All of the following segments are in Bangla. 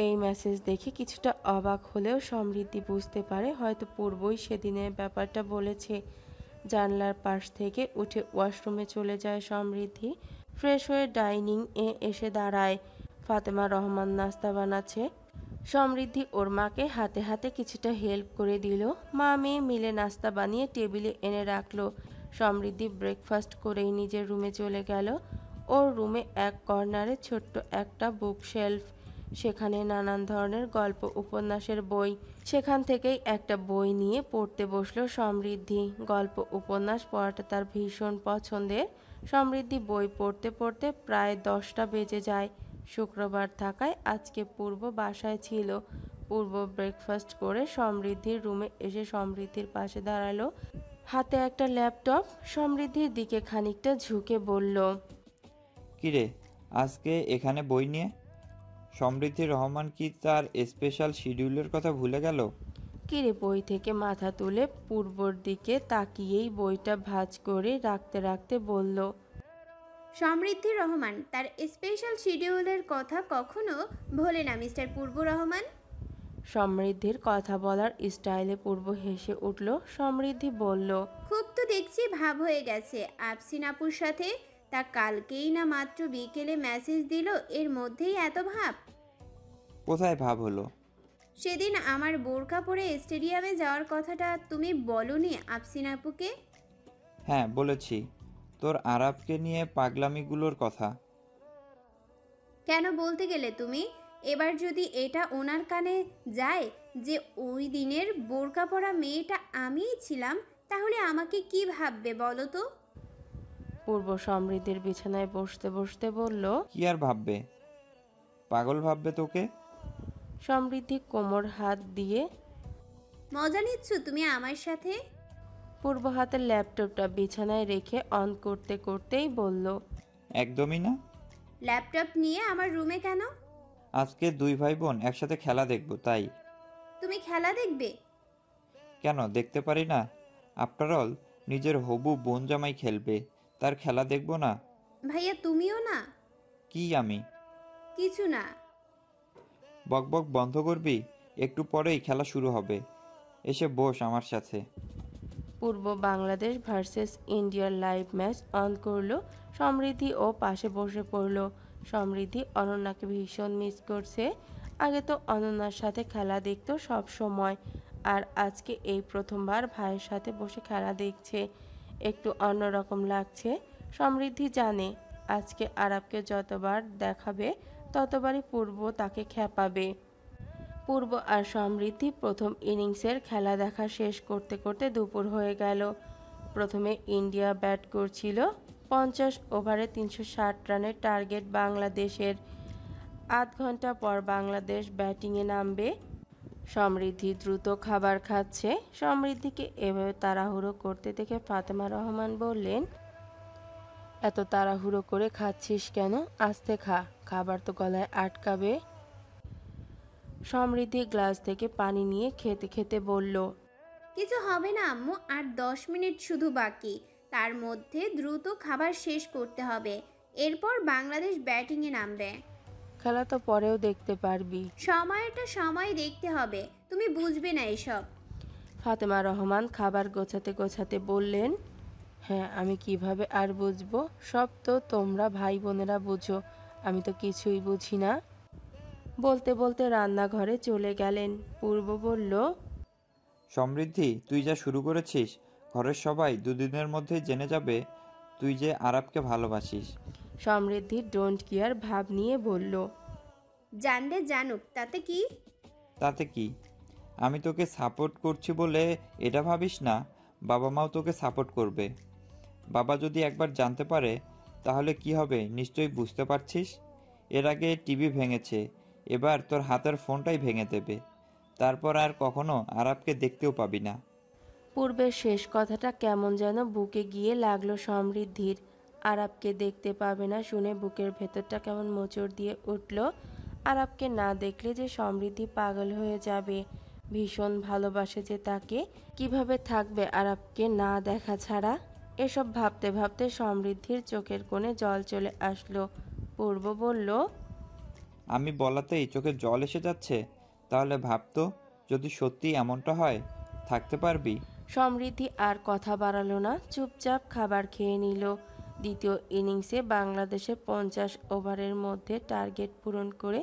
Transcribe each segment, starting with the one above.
এই মেসেজ দেখে কিছুটা অবাক হলেও সমৃদ্ধি বুঝতে পারে হয়তো পূর্বই সেদিনের ব্যাপারটা বলেছে। জানলার পাশ থেকে উঠে ওয়াশরুমে চলে যায় সমৃদ্ধি। ফ্রেশ হয়ে ডাইনিং এ এসে দাঁড়ায়। ফাতেমা রহমান নাস্তা বানাচ্ছে। সমৃদ্ধি ওর মাকে হাতে হাতে কিছুটা হেল্প করে দিল। মা মেয়ে মিলে নাস্তা বানিয়ে টেবিলে এনে রাখলো। সমৃদ্ধি ব্রেকফাস্ট করেই নিজের রুমে চলে গেল। ওর রুমে এক কর্নারে ছোট্ট একটা বুক শেলফ, সেখানে নানান ধরনের গল্প উপন্যাসের বই। সেখান থেকেই একটা বই নিয়ে পড়তে বসলো সমৃদ্ধি। গল্প উপন্যাস পড়াটা তার ভীষণ পছন্দের। সমৃদ্ধি বই পড়তে পড়তে প্রায় 10টা বেজে যায়। শুক্রবার থাকায় আজকে পূর্ব বাসায় ছিল। পূর্ব ব্রেকফাস্ট করে সমৃদ্ধির রুমে এসে সমৃদ্ধির পাশে দাঁড়ালো। হাতে একটা ল্যাপটপ। সমৃদ্ধির দিকে খানিকটা ঝুঁকে বলল, কিরে, আজকে এখানে বই নিয়ে? সমৃদ্ধি রহমান কি তার স্পেশাল শিডিউলের কথা ভুলে গেল? কিরে, বই থেকে মাথা তুলে পূর্বর দিকে তাকিয়েই বইটা ভাঁজ করে রাখতে রাখতে বলল, সমৃদ্ধি রহমান তার স্পেশাল শিডিউলের কথা কখনো ভোলে না মিস্টার পূর্ব রহমান। সমৃদ্ধির কথা বলার স্টাইলে পূর্ব হেসে উঠল। সমৃদ্ধি বলল, খুব তো দেখছি ভাব হয়ে গেছে আফসিন আপুর সাথে। তা কালকেই না মাত্র বিকেলে মেসেজ দিল, এর মধ্যেই এত ভাব? কোথায় ভাব হলো? সেদিন আমার বোরকা পরে স্টেডিয়ামে যাওয়ার কথাটা তুমি বলনি আফসিন আপুকে? হ্যাঁ বলেছি, তোর আরাবকে নিয়ে পাগলামিগুলোর কথা। কেন বলতে গেলে তুমি? এবার যদি এটা ওনার কানে যায় যে ওই দিনের বোরকা পরা মেয়েটা আমিই ছিলাম, তাহলে আমাকে কি ভাববে বলো তো? পূর্ব সমৃদ্ধির বিছানায় বসতে বসতে বলল, কি আর ভাববে? পাগল ভাববে তোকে। সমৃদ্ধি কোমর হাত দিয়ে মজা নিচ্ছ তুমি আমার সাথে? পূর্ব হাতের ল্যাপটপটা বিছানায় রেখে অন করতে করতেই বলল, একদমই না। ল্যাপটপ নিয়ে আমার রুমে কেন? আজকে দুই ভাই বোন একসাথে খেলা দেখবো তাই। তুমি খেলা দেখবে? কেন দেখতে পারি না? আফটার অল নিজের হবু বোন জামাই খেলবে, তার খেলা দেখবো না? ভাইয়া তুমিও না? কি আমি? কিছু না। বকবক বন্ধ করবি? একটু পরেই খেলা শুরু হবে, এসে বস আমার সাথে। পূর্ব বাংলাদেশ ভার্সেস ইন্ডিয়ার লাইভ ম্যাচ অন করলো। সমৃদ্ধি ও পাশে বসে পড়ল। সমৃদ্ধি অনন্যাকে ভীষণ মিস করছে। আগে তো অনন্যার সাথে খেলা দেখতো সব সময়, আর আজকে এই প্রথমবার ভাইয়ের সাথে বসে খেলা দেখছে। একটু অন্যরকম লাগছে। সমৃদ্ধি জানে আজকে আরাবকে যতবার দেখাবে ততবারই পূর্ব তাকে খেপাবে। পূর্ব আর সমৃদ্ধি প্রথম ইনিংসের খেলা দেখা শেষ করতে করতে দুপুর হয়ে গেল। প্রথমে ইন্ডিয়া ব্যাট করছিল। 50 ওভারে 360 রানের টার্গেট বাংলাদেশের। আধ ঘন্টা পর বাংলাদেশ ব্যাটিংয়ে নামবে। সমৃদ্ধি দ্রুত খাবার খাচ্ছে। সমৃদ্ধিকে এভাবে তাড়াহুড়ো করতে দেখে ফাতেমা রহমান বললেন, এত তাড়াহুড়ো করে খাচ্ছিস কেন? আস্তে খা, খাবার তো গলায় আটকাবে। সমৃদ্ধি গ্লাস থেকে পানি নিয়ে খেতে খেতে বলল, কিছু হবে না আম্মু, আর 10 মিনিট শুধু বাকি। তার মধ্যে দ্রুত খাবার শেষ করতে হবে, এরপর বাংলাদেশ ব্যাটিংয়ে নামবে। খেলা তো পরেও দেখতে পারবি। সময়টা সময় দেখতে হবে, তুমি বুঝবে না এসব। ফাতেমা রহমান খাবার গোছাতে গোছাতে বললেন, হ্যাঁ আমি কিভাবে আর বুঝবো? সব তো তোমরা ভাই বোনেরা বুঝো, আমি তো কিছুই বুঝি না। বলতে বলতে রান্নাঘরে চলে গেলেন। পূর্ব বলল, সমৃদ্ধি, তুই যা শুরু করেছিস, ঘরের সবাই দুদিনের মধ্যেই জেনে যাবে তুই যে আরাবকে ভালোবাসিস। সমৃদ্ধি ডোন্ট কেয়ার ভাব নিয়ে বলল, জানলে জানুক, তাতে কি? তাতে কি? আমি তোকে সাপোর্ট করছি বলে এটা ভাবিস না, বাবা মাও তোকে সাপোর্ট করবে। বাবা যদি একবার জানতে পারে তাহলে কি হবে নিশ্চয়ই বুঝতে পারছিস। এর আগে টিভি ভেঙেছে, এবার তোর হাতের ফোনটাই ভেঙে দেবে। তারপর আর কখনো আরাবকে দেখতেও পাবি না। পূর্বের শেষ কথাটা কেমন যেন বুকে গিয়ে লাগলো সমৃদ্ধির। আরাবকে দেখতে পাবে না শুনে বুকের ভেতরটা কেমন মোচড় দিয়ে উঠল। আরাবকে না দেখলে যে সমৃদ্ধি পাগল হয়ে যাবে। ভীষণ ভালোবাসে যে তাকে, কিভাবে থাকবে আরাবকে না দেখা ছাড়া? এসব ভাবতে ভাবতে সমৃদ্ধির চোখের কোণে জল চলে আসলো। পূর্ব বলল, আমি বলাতেই চোখে জল এসে যাচ্ছে। তাহলে ভাবতো, যদি সত্যি এমনটা হয়, থাকতে পারবি? সমৃদ্ধি আর কথা বাড়ালো না, চুপচাপ খাবার খেয়ে নিল। দ্বিতীয় ইনিংসে বাংলাদেশের 50 ওভারের মধ্যে টার্গেট পূরণ করে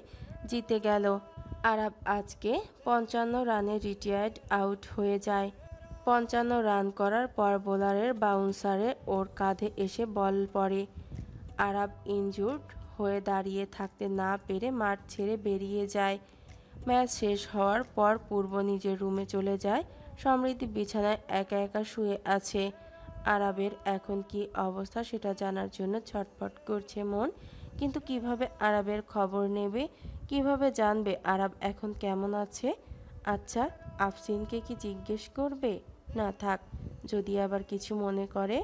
জিতে গেল। আরব আজকে 55 রানে রিটায়ার্ড আউট হয়ে যায়। 55 রান করার পর বোলারের বাউন্সারে ওর কাঁধে এসে বল পড়ে। আরব ইনজুর্ড হয়ে দাঁড়িয়ে থাকতে না পেরে মাঠ ছেড়ে বেরিয়ে যায়। ম্যাচ শেষ হওয়ার পর পূর্ব নিজের রুমে চলে যায়। সমৃদ্ধি বিছানায় একা একা শুয়ে আছে। আরবের এখন কি অবস্থা সেটা জানার জন্য ছটফট করছে মন, কিন্তু কিভাবে আরবের খবর নেবে, কিভাবে জানবে আরব এখন কেমন আছে? আচ্ছা, আফসিনকে কি জিজ্ঞেস করবে? না থাক, যদি আবার কিছু মনে করে।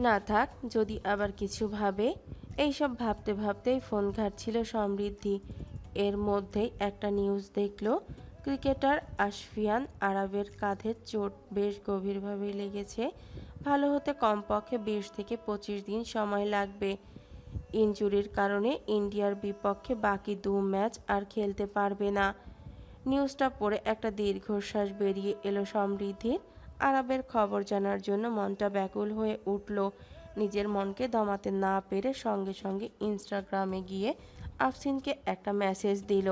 না থাক, যদি আবার কিছু ভাবে। এইসব ভাবতে ভাবতেই ফোন ঘাঁটছিল সমৃদ্ধি। এর মধ্যেই একটা নিউজ দেখলো, ক্রিকেটার আশফিয়ান আরবের কাঁধের চোট বেশ গভীরভাবে লেগেছে। ভালো হতে কমপক্ষে 20 থেকে 25 দিন সময় লাগবে। ইনজুরির কারণে ইন্ডিয়ার বিপক্ষে বাকি 2 ম্যাচ আর খেলতে পারবে না। নিউজটা পড়ে একটা দীর্ঘশ্বাস বেরিয়ে এলো সমৃদ্ধির। আরবের খবর জানার জন্য মনটা ব্যাকুল হয়ে উঠল। নিজের মনকে দমাতে না পেরে সঙ্গে সঙ্গে ইনস্টাগ্রামে গিয়ে আফসিনকে একটা মেসেজ দিল।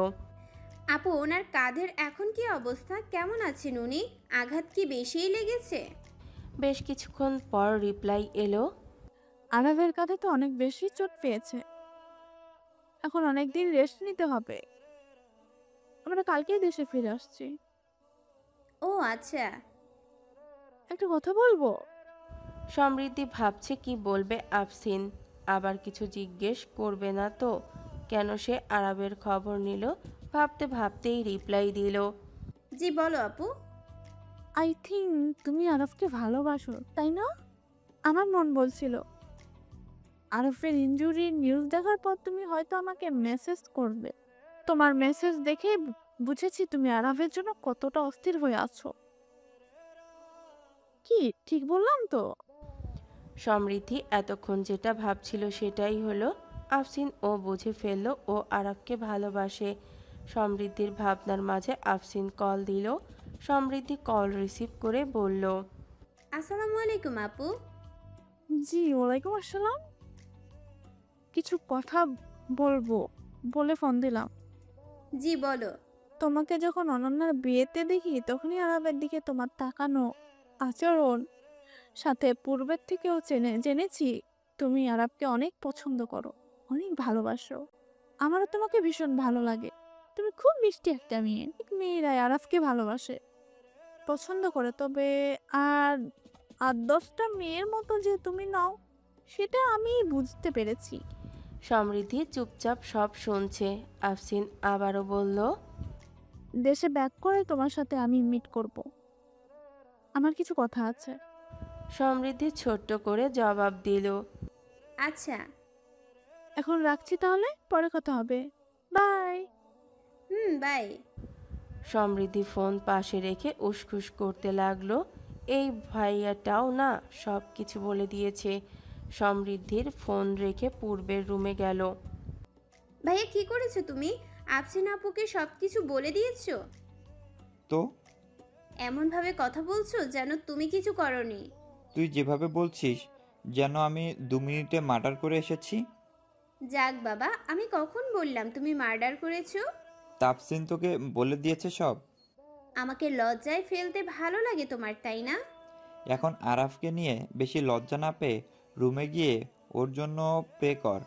আপু, ওনার কাঁধের এখন কি অবস্থা? কেমন আছেন উনি? আঘাত কি বেশিই লেগেছে? বেশ কিছুক্ষণ পর রিপ্লাই এলো, আরাফের কাঁধে তো অনেক বেশি চোট পেয়েছে, এখন অনেক দিন রেস্ট নিতে হবে। আমরা কালকেই দেশে ফিরে আসছি। ও আচ্ছা। একটা কথা বলবো? সমৃদ্ধি ভাবছে কি বলবে আফসিন, আবার কিছু জিজ্ঞেস করবে না তো? কেন সে আরবের খবর নিল? ভাবতে ভাবতেই রিপ্লাই দিল, জি বলো আপু। আই থিঙ্ক তুমি আরফকে ভালোবাসো, তাই না? আমার মন বলছিল আরফের ইনজুরির নিউজ দেখার পর তুমি হয়তো আমাকে মেসেজ করবে। তোমার মেসেজ দেখে বুঝেছি তুমি আরফের জন্য কতটা অস্থির হয়ে আছো। কি ঠিক বললাম তো? সমৃদ্ধি এতক্ষণ যেটা ভাবছিল সেটাই হলো। আফসিন ও বুঝে ফেলল ও আরবকে ভালোবাসে। সমৃদ্ধির ভাবনার মাঝে আফসিন কল দিল। সমৃদ্ধি কল রিসিভ করে বলল, আসসালামু আলাইকুম আপু। জি ওয়ালাইকুম আসসালাম। কিছু কথা বলবো বলে ফোন দিলাম। জি বলো। তোমাকে যখন অনন্যার বিয়েতে দেখি তখনই আরবের দিকে তোমার তাকানো আচরণ সাথে পূর্বের থেকেও জেনেছি তুমি আরবকে অনেক পছন্দ করো, অনেক ভালোবাসো। আমারও তোমাকে ভীষণ ভালো লাগে। তুমি খুব মিষ্টি একটা মেয়ে। ঠিক মেয়েরাই আরবকে ভালোবাসে, পছন্দ করে। তবে আর 8-10টা মেয়ের মতো যে তুমি নাও, সেটা আমি বুঝতে পেরেছি। সমৃদ্ধি চুপচাপ সব শুনছে। আফসিন আবারও বলল, দেশে ব্যাক করে তোমার সাথে আমি মিট করব। আমার কিছু কথা আছে। সমৃদ্ধি ছোট্ট করে জবাব দিল, আচ্ছা। এখন রাখছি, তাহলে পরে কথা হবে। বাই। বাই। সমৃদ্ধি ফোন পাশে রেখে উসখুস করতে লাগলো। এই ভাইয়াটাও না সব কিছু বলে দিয়েছে। সমৃদ্ধির ফোন রেখে পূর্বের রুমে গেল। ভাইয়া কি করেছো তুমি? আফসিন আপুকে সব কিছু বলে দিয়েছো? তো এমনভাবে কথা বলছো যেন তুমি কিছু করনি। তুই যেভাবে বলছিস, যেন আমি 2 মিনিটে মার্ডার করে এসেছি। যাক বাবা, আমি কখন বললাম তুমি মার্ডার করেছো? তাপসিন তোকে বলে দিয়েছে সব? আমাকে লজ্জায় ফেলতে ভালো লাগে তোমার, তাই না? এখন আরাফকে নিয়ে বেশি লজ্জা না পেয়ে রুমে গিয়ে ওর জন্য প্রে কর।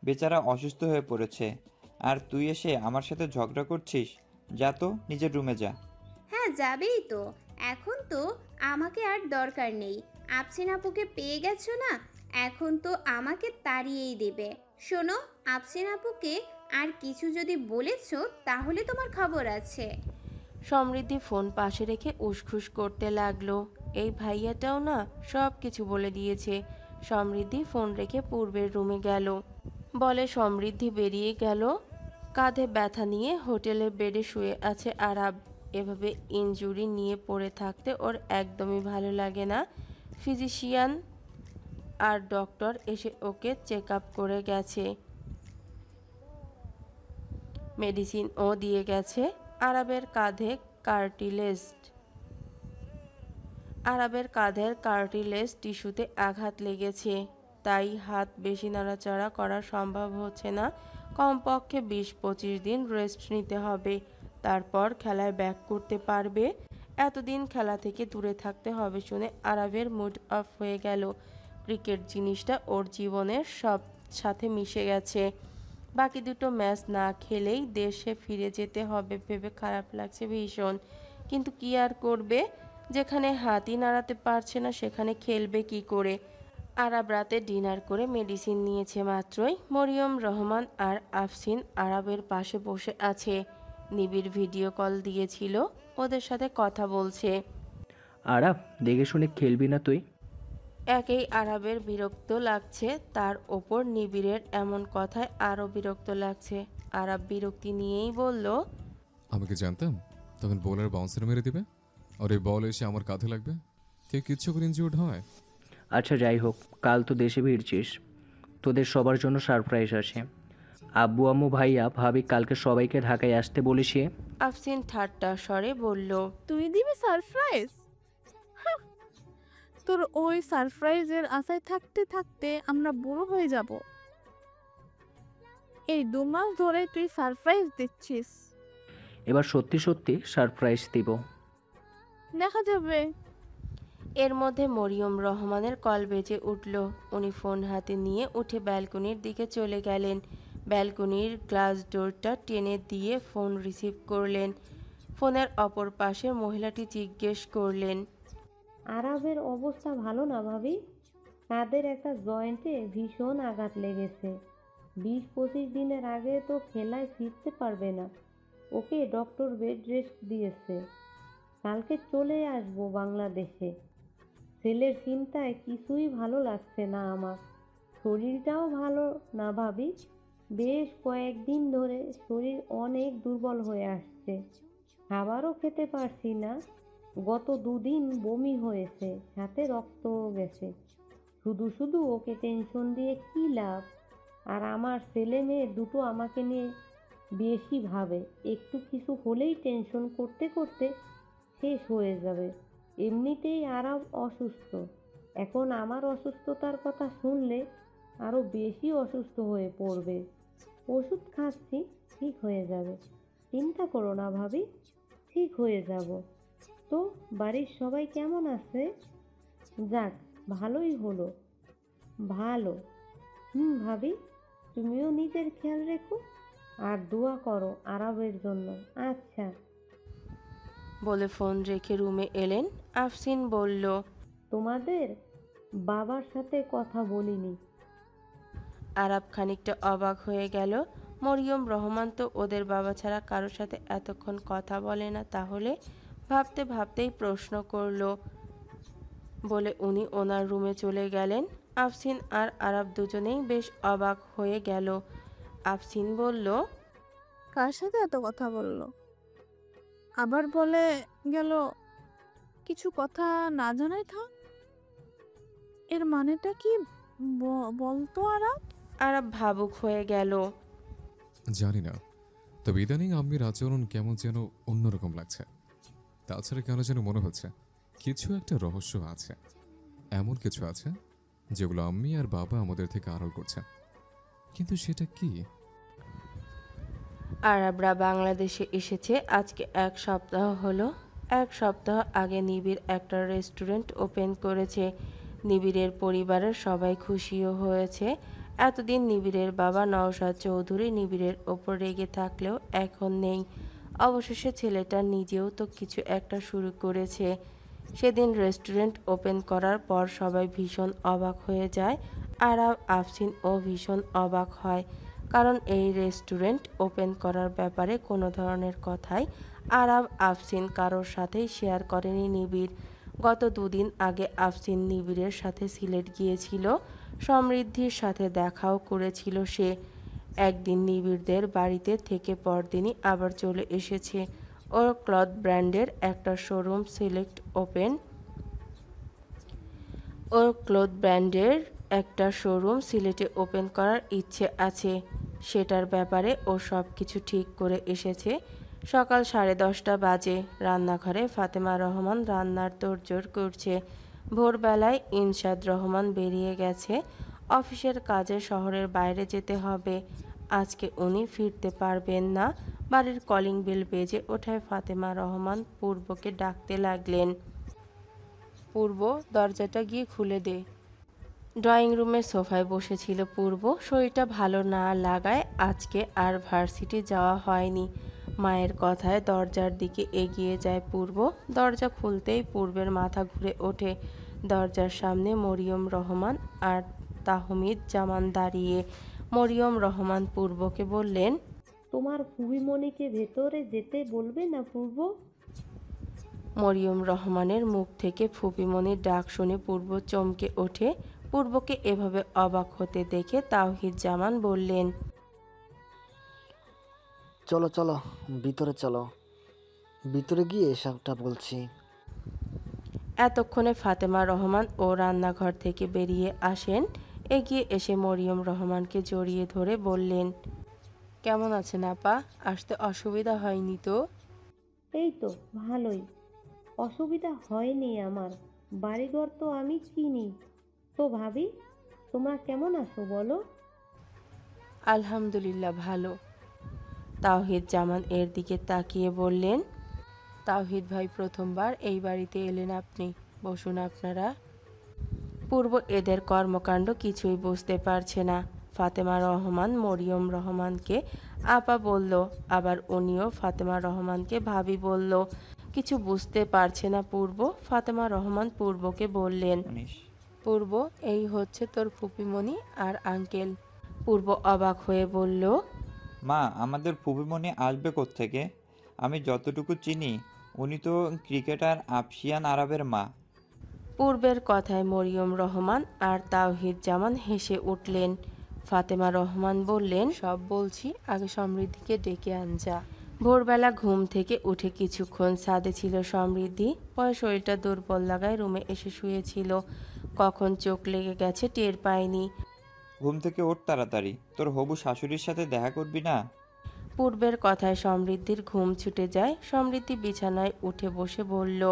বেচারা অসুস্থ হয়ে পড়েছে, আর তুই এসে আমার সাথে ঝগড়া করছিস। যা তো, নিজের রুমে যা। হ্যাঁ যাবেই তো। এখন তো আমাকে আর দরকার নেই। আফসিন আপুকে পেয়ে গেছো না, এখন তো আমাকে তাড়িয়েই দেবে। শোনো, আফসিন আপুকে আর কিছু যদি বলেছো তাহলে তোমার খবর আছে। সমৃদ্ধি ফোন পাশে রেখে উসখুস করতে লাগলো। এই ভাইয়াটাও না সব কিছু বলে দিয়েছে। সমৃদ্ধি ফোন রেখে পূর্বের রুমে গেল। বলে সমৃদ্ধি বেরিয়ে গেল। কাঁধে ব্যথা নিয়ে হোটেলের বেডে শুয়ে আছে আরাব। এভাবে ইনজুরি নিয়ে পড়ে থাকতে ওর একদমই ভালো লাগে না। ফিজিশিয়ান আর ডক্টর এসে ওকে চেক আপ করে গেছে, মেডিসিনও দিয়ে গেছে। আরাবের কাঁধে কার্টিলেজ আরাবের কাঁধের কার্টিলেজ টিস্যুতে আঘাত লেগেছে, তাই হাত বেশি নাড়াচাড়া করা সম্ভব হচ্ছে না। কমপক্ষে 20-25 দিন রেস্ট নিতে হবে, তারপর খেলায় ব্যাক করতে পারবে। এতদিন খেলা থেকে দূরে থাকতে হবে শুনে আরাবের মুড অফ হয়ে গেল। ক্রিকেট জিনিসটা ওর জীবনের সব সাথে মিশে গেছে। বাকি দুটো ম্যাচ না খেলেই দেশে ফিরে যেতে হবে ভেবে খারাপ লাগছে ভীষণ, কিন্তু কি আর করবে, যেখানে হাতই নাড়াতে পারছে না সেখানে খেলবে কি করে। আরাব রাতে ডিনার করে মেডিসিন নিয়েছে মাত্রই। মরিয়ম রহমান আর আফসিন আরাবের পাশে বসে আছে। নিবিড় ভিডিও কল দিয়েছিল, ওদের সাথে কথা বলছে। আরাব, দেখে শুনে খেলবি না তুই? একেই আরাবের বিরক্ত লাগছে, তার ওপর নিবিড়ের এমন কথায় আরও বিরক্ত লাগছে। আরাব বিরক্তি নিয়েই বলল, আমি কি জানতাম তখন বোলার বাউন্সার মেরে দিবে আর এই বল এসে আমার কাঁধে লাগবে? কেউ কিচ্ছু করে ইনজিউর্ড হয়? আচ্ছা যাই হোক, কাল তো দেশে ফিরছিস, তোদের সবার জন্য সারপ্রাইজ আছে। আব্বু আম্মু ভাইয়া ভাবি কালকে সবাইকে ঢাকায় আসতে বলেছি। আফসিন ঠাট্টা স্বরে বলল, তুই দিবি সারপ্রাইজ? তোর ওই সারপ্রাইজের আশায় থাকতে থাকতে আমরা বুড়ো হয়ে যাব। এই 2 মাস ধরে তুই সারপ্রাইজ দিচ্ছিস। এবার সত্যি সত্যি সারপ্রাইজ দিব। দেখা যাবে। এর মধ্যে মরিয়ম রহমানের কল বেজে উঠল। উনি ফোন হাতে নিয়ে উঠে ব্যালকনির দিকে চলে গেলেন। ব্যালকনির গ্লাস ডোরটা টেনে দিয়ে ফোন রিসিভ করলেন। ফোনের অপর পাশের মহিলাটি জিজ্ঞেস করলেন, আরাবের অবস্থা ভালো না ভাবি? কাঁধের একটা জয়েন্টে ভীষণ আঘাত লেগেছে। 20-25 দিনের আগে তো খেলায় ফিরতে পারবে না। ওকে ডক্টর বেড রেস্ট দিয়েছে। কালকে চলে আসবো বাংলাদেশে। ছেলের চিন্তায় কিছুই ভালো লাগছে না আমার। শরীরটাও ভালো না ভাবি। বেশ কয়েকদিন ধরে শরীর অনেক দুর্বল হয়ে আসছে। খাবারও খেতে পারছি না। গত 2 দিন বমি হয়েছে, সাথে রক্তও গেছে। শুধু শুধু ওকে টেনশন দিয়ে কী লাভ? আর আমার ছেলে মেয়ে দুটো আমাকে নিয়ে বেশি ভাবে। একটু কিছু হলেই টেনশন করতে করতে শেষ হয়ে যাবে। এমনিতেই আরাম অসুস্থ, এখন আমার অসুস্থতার কথা শুনলে আরও বেশি অসুস্থ হয়ে পড়বে। ওষুধ খাচ্ছি, ঠিক হয়ে যাবে। চিন্তা করো না ভাবি, ঠিক হয়ে যাব। তো বাড়ির সবাই কেমন আছে? যাক, ভালোই হলো। ভালো। ভাবি, তুমিও নিজের খেয়াল রেখো আর দোয়া করো আরাবের জন্য। আচ্ছা। বলে ফোন রেখে রুমে এলেন। আফসিন বলল, তোমাদের বাবার সাথে কথা বলিনি। আরাব খানিকটা অবাক হয়ে গেল। মরিয়ম রহমান তো ওদের বাবা ছাড়া কারোর সাথে এতক্ষণ কথা বলে না, তাহলে ভাবতে ভাবতেই প্রশ্ন করলো বলে উনি ওনার রুমে চলে গেলেন। আফসিন আর আরাব দুজনেই বেশ অবাক হয়ে গেল। আফসিন বলল, কার সাথে এত কথা বললো? আবার বলে গেল কিছু কথা না জানাই থাক। এর মানেটা কি বলতো আরাব? আরাব ভাবুক হয়ে গেল। জানি না, তবে ইদানিং আম্মির আচরণ কেমন যেন অন্যরকম লাগছে। তাছাড়া কেন যেন মনে হচ্ছে কিছু একটা রহস্য আছে। এমন কিছু আছে যেগুলো আম্মি আর বাবা আমাদের থেকে আড়াল করছে, কিন্তু সেটা কি? আরবরা বাংলাদেশে এসেছে আজকে 1 সপ্তাহ হলো। 1 সপ্তাহ আগে নিবিড় একটা রেস্টুরেন্ট ওপেন করেছে। নিবিড়ের পরিবারের সবাই খুশিও হয়েছে। এতদিন নিবিড়ের বাবা নওশাদ চৌধুরী নিবিড়ের ওপর রেগে থাকলেও এখন নেই। অবশেষে ছেলেটা নিজেও তো কিছু একটা শুরু করেছে। সেদিন রেস্টুরেন্ট ওপেন করার পর সবাই ভীষণ অবাক হয়ে যায়। আরাব, আফসিনও ভীষণ অবাক হয়, কারণ এই রেস্টুরেন্ট ওপেন করার ব্যাপারে কোনো ধরনের কথাই আরাব, আফসিন কারোর সাথেই শেয়ার করেনি নিবিড়। গত 2 দিন আগে আফসিন নিবিড়ের সাথে সিলেট গিয়েছিল, সমৃদ্ধির সাথে দেখাও করেছিল সে। একদিন নিবিড়দের বাড়িতে থেকে পরদিনই আবার চলে এসেছে। ওর ক্লথ ব্র্যান্ডের একটা শোরুম একটা শোরুম সিলেটে ওপেন করার ইচ্ছে আছে। সেটার ব্যাপারে ও সব কিছু ঠিক করে এসেছে। সকাল 10:30 বাজে। রান্নাঘরে ফাতেমা রহমান রান্নার তোড়জোড় করছে। ভোরবেলায় ইনশাদ রহমান বেরিয়ে গেছে। অফিসের কাজে শহরের বাইরে যেতে হবে। আজকে উনি ফিরতে পারবেন না। বাড়ির কলিং বেল বেজে ওঠায় ফাতেমা রহমান পূর্বকে ডাকতে লাগলেন। পূর্ব, দরজাটা গিয়ে খুলে দে। ড্রয়িং রুমের সোফায় বসেছিল পূর্ব। শরীরটা ভালো না লাগায় আজকে আর ভার্সিটি যাওয়া হয়নি। মায়ের কথায় দরজার দিকে এগিয়ে যায় পূর্ব। দরজা খুলতেই পূর্বের মাথা ঘুরে ওঠে। দরজার সামনে মরিয়ম রহমান আর তাহমিদ জামান দাঁড়িয়ে। মরিয়ম রহমান পূর্বকে বললেন, তোমার ফুবিমণিকে ভেতরে যেতে বলবে না পূর্ব? মরিয়ম রহমানের মুখ থেকে ফুপিমনির ডাক শুনে পূর্ব চমকে ওঠে। পূর্বকে এভাবে অবাক হতে দেখে তাওহিদ জামান বললেন, চলো চলো, ভিতরে চলো, ভিতরে গিয়ে সবটা বলছি। এতক্ষণে ফাতেমা রহমান ও রান্নাঘর থেকে বেরিয়ে আসেন। এগিয়ে এসে মরিয়ম রহমানকে জড়িয়ে ধরে বললেন, কেমন আছেন আপা? আসতে অসুবিধা হয়নি তো? এই তো ভালোই, অসুবিধা হয়নি আমার। বাড়িঘর তো আমি চিনি। তো ভাবি, তোমরা কেমন আছো বলো? আলহামদুলিল্লাহ ভালো। তাওহিদ জামান এর দিকে তাকিয়ে বললেন, তাওহিদ ভাই প্রথমবার এই বাড়িতে এলেন আপনি, বসুন আপনারা। পূর্ব এদের কর্মকাণ্ড কিছুই বুঝতে পারছে না। ফাতেমা রহমান মরিয়ম রহমানকে আপা বলল, আবার উনিও ফাতেমা রহমানকে ভাবি বলল। কিছু বুঝতে পারছে না পূর্ব। ফাতেমা রহমান পূর্বকে বললেন, পূর্ব, এই হচ্ছে তোর ফুপিমণি আর আঙ্কেল। পূর্ব অবাক হয়ে বলল, মা, আমাদের ফুপিমণি আসবে কোত্থেকে? আমি যতটুকু চিনি উনি তো ক্রিকেটার আফশিয়ান আরবের মা। পূর্বের কথায় মরিয়ম রহমান আর তাওহিদ জামান হেসে উঠলেন। ফাতেমা রহমান বললেন, সব বলছি, আগে সমৃদ্ধিকে ডেকে আন যা। ভোরবেলা ঘুম থেকে উঠে কিছুক্ষণ ছাদে ছিল সমৃদ্ধি। পরে শরীরটা দুর্বল লাগায় রুমে এসে শুয়েছিল। কখন চোখ লেগে গেছে টের পায়নি। ঘুম থেকে ওঠ তাড়াতাড়ি, তোর হবু শাশুড়ির সাথে দেখা করবি না? পূর্বের কথায় সমৃদ্ধির ঘুম ছুটে যায়। সমৃদ্ধি বিছানায় উঠে বসে বলল,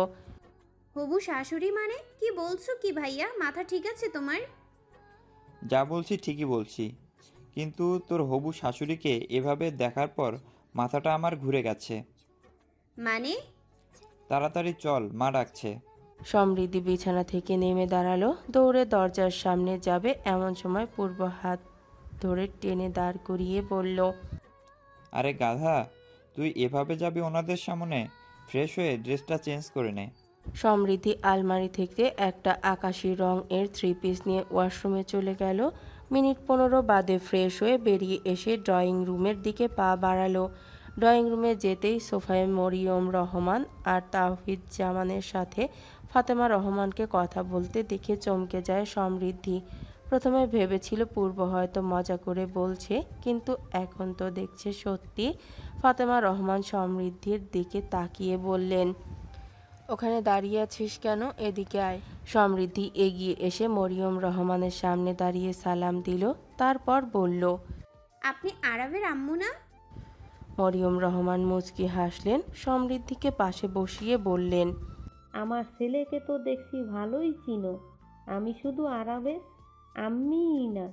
হবু শাশুড়ি মানে কি বলছো কি ভাইয়া? মাথা ঠিক আছে তোমার? যা বলছি ঠিকই বলছি, কিন্তু তোর হবু শাশুড়িকে এভাবে দেখার পর মাথাটা আমার ঘুরে গেছে। মানে? তাড়াতাড়ি চল, মা ডাকছে। সমৃদ্ধি বিছানা থেকে নেমে দাঁড়ালো। দৌড়ে দরজার সামনে যাবে এমন সময় পূর্ব হাত ধরে টেনে দাঁড় করিয়ে বলল, আরে গাধা, তুই এভাবে যাবি ওনাদের সামনে? ফ্রেশ হয়ে ড্রেসটা চেঞ্জ করে নে। সমৃদ্ধি আলমারি থেকে একটা আকাশি রং এর 3 পিস নিয়ে ওয়াশরুমে চলে গেল। মিনিট 15 বাদে ফ্রেশ হয়ে বেরিয়ে এসে ড্রয়িং রুমের দিকে পা বাড়ালো। ড্রয়িং রুমে যেতেই সোফায় মরিয়ম রহমান আর তাওহিদ জামানের সাথে ফাতেমা রহমানকে কথা বলতে দেখে চমকে যায় সমৃদ্ধি। প্রথমে ভেবেছিল পূর্ব হয়তো মজা করে বলছে, কিন্তু এখন তো দেখছে সত্যি। ফাতেমা রহমান সমৃদ্ধির দিকে তাকিয়ে বললেন, ওখানে দাঁড়িয়ে আছিস কেন? এদিকে আয়। সমৃদ্ধি এগিয়ে এসে মরিয়ম রহমানের সামনে দাঁড়িয়ে সালাম দিল। তারপর বলল, আপনি আরবের আম্মু না? মরিয়ম রহমান মুচকি হাসলেন। সমৃদ্ধিকে পাশে বসিয়ে বললেন, আমার ছেলেকে তো দেখছি ভালোই চিনো। আমি শুধু আরবের আম্মিই না,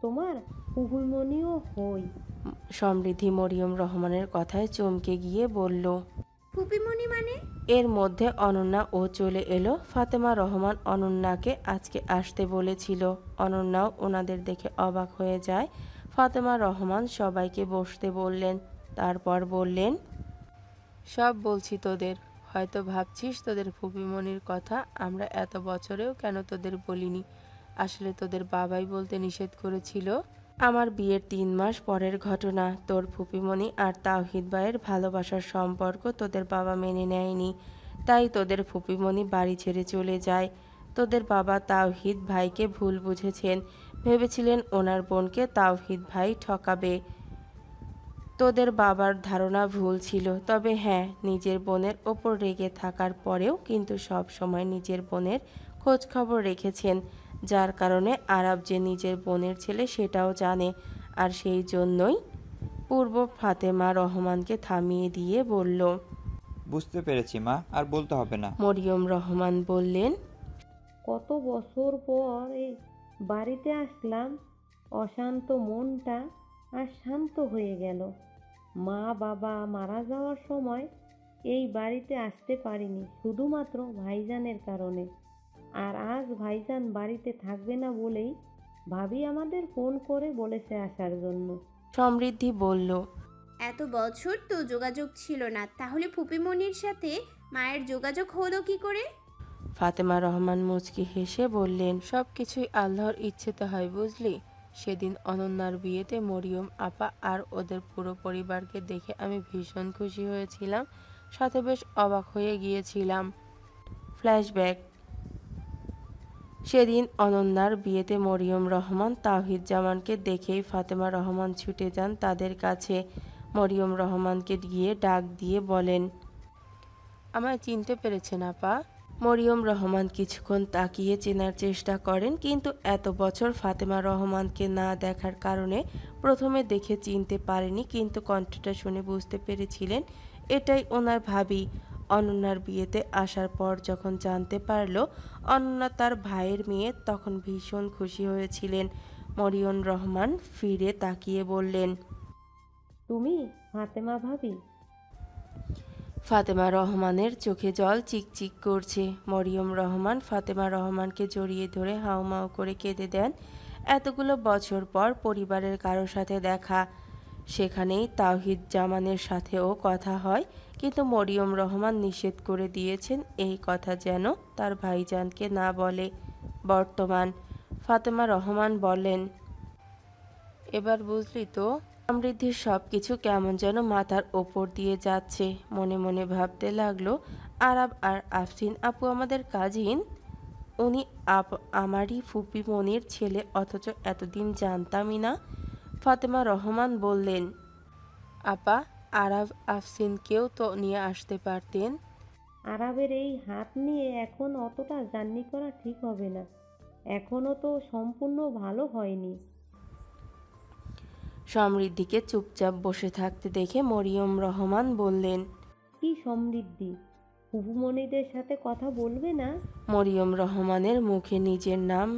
তোমার ফুফুমণিও হই। সমৃদ্ধি মরিয়ম রহমানের কথায় চমকে গিয়ে বলল, ফুপিমণি মানে? এর মধ্যে অনন্যা ও চলে এলো। ফাতেমা রহমান অনন্যাকে আজকে আসতে বলেছিল। অনন্যাও ওনাদের দেখে অবাক হয়ে যায়। ফাতেমা রহমান সবাইকে বসতে বললেন। তারপর বললেন, সব বলছি তোদের। হয়তো ভাবছিস তোদের ফুপিমণির কথা আমরা এত বছরেও কেন তোদের বলিনি। আসলে তোদের বাবাই বলতে নিষেধ করেছিল। আমার বিয়ের 3 মাস পরের ঘটনা। তোর ফুপিমণি আর তাওহিদ ভাইয়ের ভালোবাসার সম্পর্ক তোদের বাবা মেনে নেয়নি। তাই তোদের ফুপিমণি বাড়ি ছেড়ে চলে যায়। তোদের বাবা তাওহিদ ভাইকে ভুল বুঝেছেন। ভেবেছিলেন ওনার বোনকে তাওহিদ ভাই ঠকাবে। তোদের বাবার ধারণা ভুল ছিল। তবে হ্যাঁ, নিজের বোনের ওপর রেগে থাকার পরেও কিন্তু সব সময় নিজের বোনের খোঁজ খবর রেখেছেন। যার কারণে আরাব যে নিজের বোনের ছেলে সেটাও জানে। আর সেই জন্যই পূর্ব ফাতেমা রহমানকে থামিয়ে দিয়ে বলল। বুঝতে পেরেছি মা, আর বলতে হবে না। মরিয়ম রহমান বললেন, কত বছর পর এই বাড়িতে আসলাম, অশান্ত মনটা আর শান্ত হয়ে গেল। মা বাবা মারা যাওয়ার সময় এই বাড়িতে আসতে পারিনি শুধুমাত্র ভাইজানের কারণে। আর আজ ভাইজান বাড়িতে থাকবে না বলেই ভাবি আমাদের ফোন করে বলেছে আসার জন্য। সমৃদ্ধি বলল। এত বছর তো যোগাযোগ ছিল না, তাহলে ফুপিমনির সাথে মায়ের যোগাযোগ হলো কি করে? ফাতেমা রহমান মুচকি হেসে বললেন, সব কিছুই আল্লাহর ইচ্ছেতে হয় বুঝলি। সেদিন অনন্যার বিয়েতে মরিয়ম আপা আর ওদের পুরো পরিবারকে দেখে আমি ভীষণ খুশি হয়েছিলাম, সাথে বেশ অবাক হয়ে গিয়েছিলাম। ফ্ল্যাশব্যাক। সেদিন অনন্যার বিয়েতে মরিয়ম রহমান তাওহিদ জামানকে দেখেই ফাতেমা রহমান ছুটে যান তাদের কাছে। মরিয়ম রহমানকে গিয়ে ডাক দিয়ে বলেন, আমায় চিনতে পেরেছেন আপা? মরিয়ম রহমান কিছুক্ষণ তাকিয়ে চেনার চেষ্টা করেন, কিন্তু এত বছর ফাতেমা রহমানকে না দেখার কারণে প্রথমে দেখে চিনতে পারেনি, কিন্তু কণ্ঠটা শুনে বুঝতে পেরেছিলেন এটাই ওনার ভাবি। অনন্যার বিয়েতে আসার পর যখন জানতে পারল অনন্যা তার ভাইয়ের মেয়ে, তখন ভীষণ খুশি হয়েছিলেন। মরিয়ম রহমান ফিরে তাকিয়ে বললেন, তুমি ফাতেমা ভাবি? ফাতেমা রহমানের চোখে জল চিকচিক করছে। মরিয়ম রহমান ফাতেমা রহমানকে জড়িয়ে ধরে হাউমাউ করে কেঁদে দেন। এতগুলো বছর পর পরিবারের কারোর সাথে দেখা, সেখানেই তাওহিদ জামানের সাথেও কথা হয়, কিন্তু মরিয়ম রহমান নিষেধ করে দিয়েছেন এই কথা যেন তার ভাইজানকে না বলে। বর্তমান। ফাতেমা রহমান বলেন, এবার বুঝলি তো? সমৃদ্ধির সব কিছু কেমন যেন মাথার ওপর দিয়ে যাচ্ছে। মনে মনে ভাবতে লাগলো, আরব আর আফরিন আপু আমাদের কাজিন, উনি আমারই ফুপি মনির ছেলে, অথচ এতদিন জানতামই না। ফাতেমা রহমান বললেন, আপা, আরব আফরিনকেও তো নিয়ে আসতে পারতেন। আরবের এই হাত নিয়ে এখন অতটা জার্নি করা ঠিক হবে না, এখনো তো সম্পূর্ণ ভালো হয়নি। সমৃদ্ধিকে চুপচাপ বসে থাকতে দেখে মরিয়ম রহমান বললেন, কি সমৃদ্ধি, ফুপুমণিদের সাথে কথা বলবে না? মরিয়ম রহমানের মুখে নিজের নাম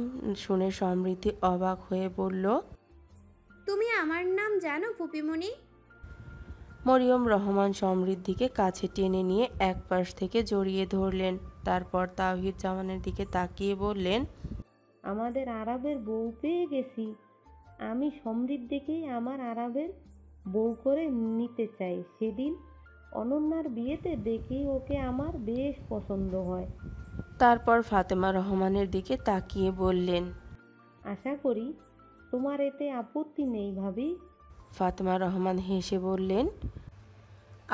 শুনে সমৃদ্ধি অবাক হয়ে বলল, তুমি আমার নাম জানো ফুপিমনি? মরিয়ম রহমান সমৃদ্ধিকে কাছে টেনে নিয়ে এক পাশ থেকে জড়িয়ে ধরলেন। তারপর তাওহিদ জামানের দিকে তাকিয়ে বললেন, আমাদের আরবের বউ পেয়ে গেছি। আমি সমৃদ্ধিকেই আমার আরবের বউ করে নিতে চাই। সেদিন অনন্যার বিয়েতে দেখেই ওকে আমার বেশ পছন্দ হয়। তারপর ফাতেমা রহমানের দিকে তাকিয়ে বললেন, আশা করি তোমার এতে আপত্তি নেই ভাবি। ফাতেমা রহমান হেসে বললেন,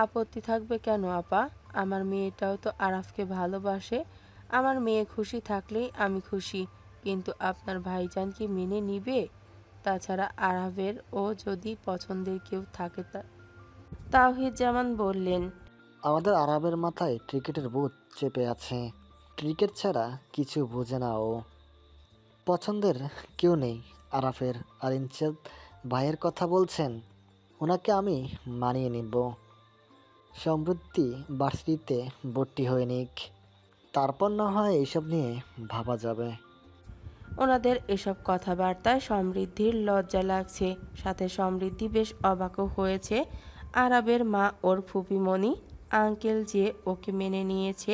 আপত্তি থাকবে কেন আপা? আমার মেয়েটাও তো আরাফকে ভালোবাসে। আমার মেয়ে খুশি থাকলেই আমি খুশি, কিন্তু আপনার ভাইজান কি মেনে নিবে? তাছাড়া আরাফের ও যদি পছন্দের কেউ থাকে তাওহিদ জামান বললেন, আমাদের আরবের মাথায় ক্রিকেটের ভূত চেপে আছে। ক্রিকেট ছাড়া কিছু বোঝে না ও। পছন্দের কেউ নেই আরাফের। আর ইনসাদ ভাইয়ের কথা বলছেন, ওনাকে আমি মানিয়ে নিব। সমৃদ্ধি ভার্সিটিতে ভর্তি হয়ে নিক, তারপর না হয় এইসব নিয়ে ভাবা যাবে। ওনাদের এসব কথাবার্তায় সমৃদ্ধির লজ্জা লাগছে, সাথে সমৃদ্ধি বেশ অবাকও হয়েছে। আরবের মা ওর ফুপিমণি আঙ্কেল যে ওকে মেনে নিয়েছে,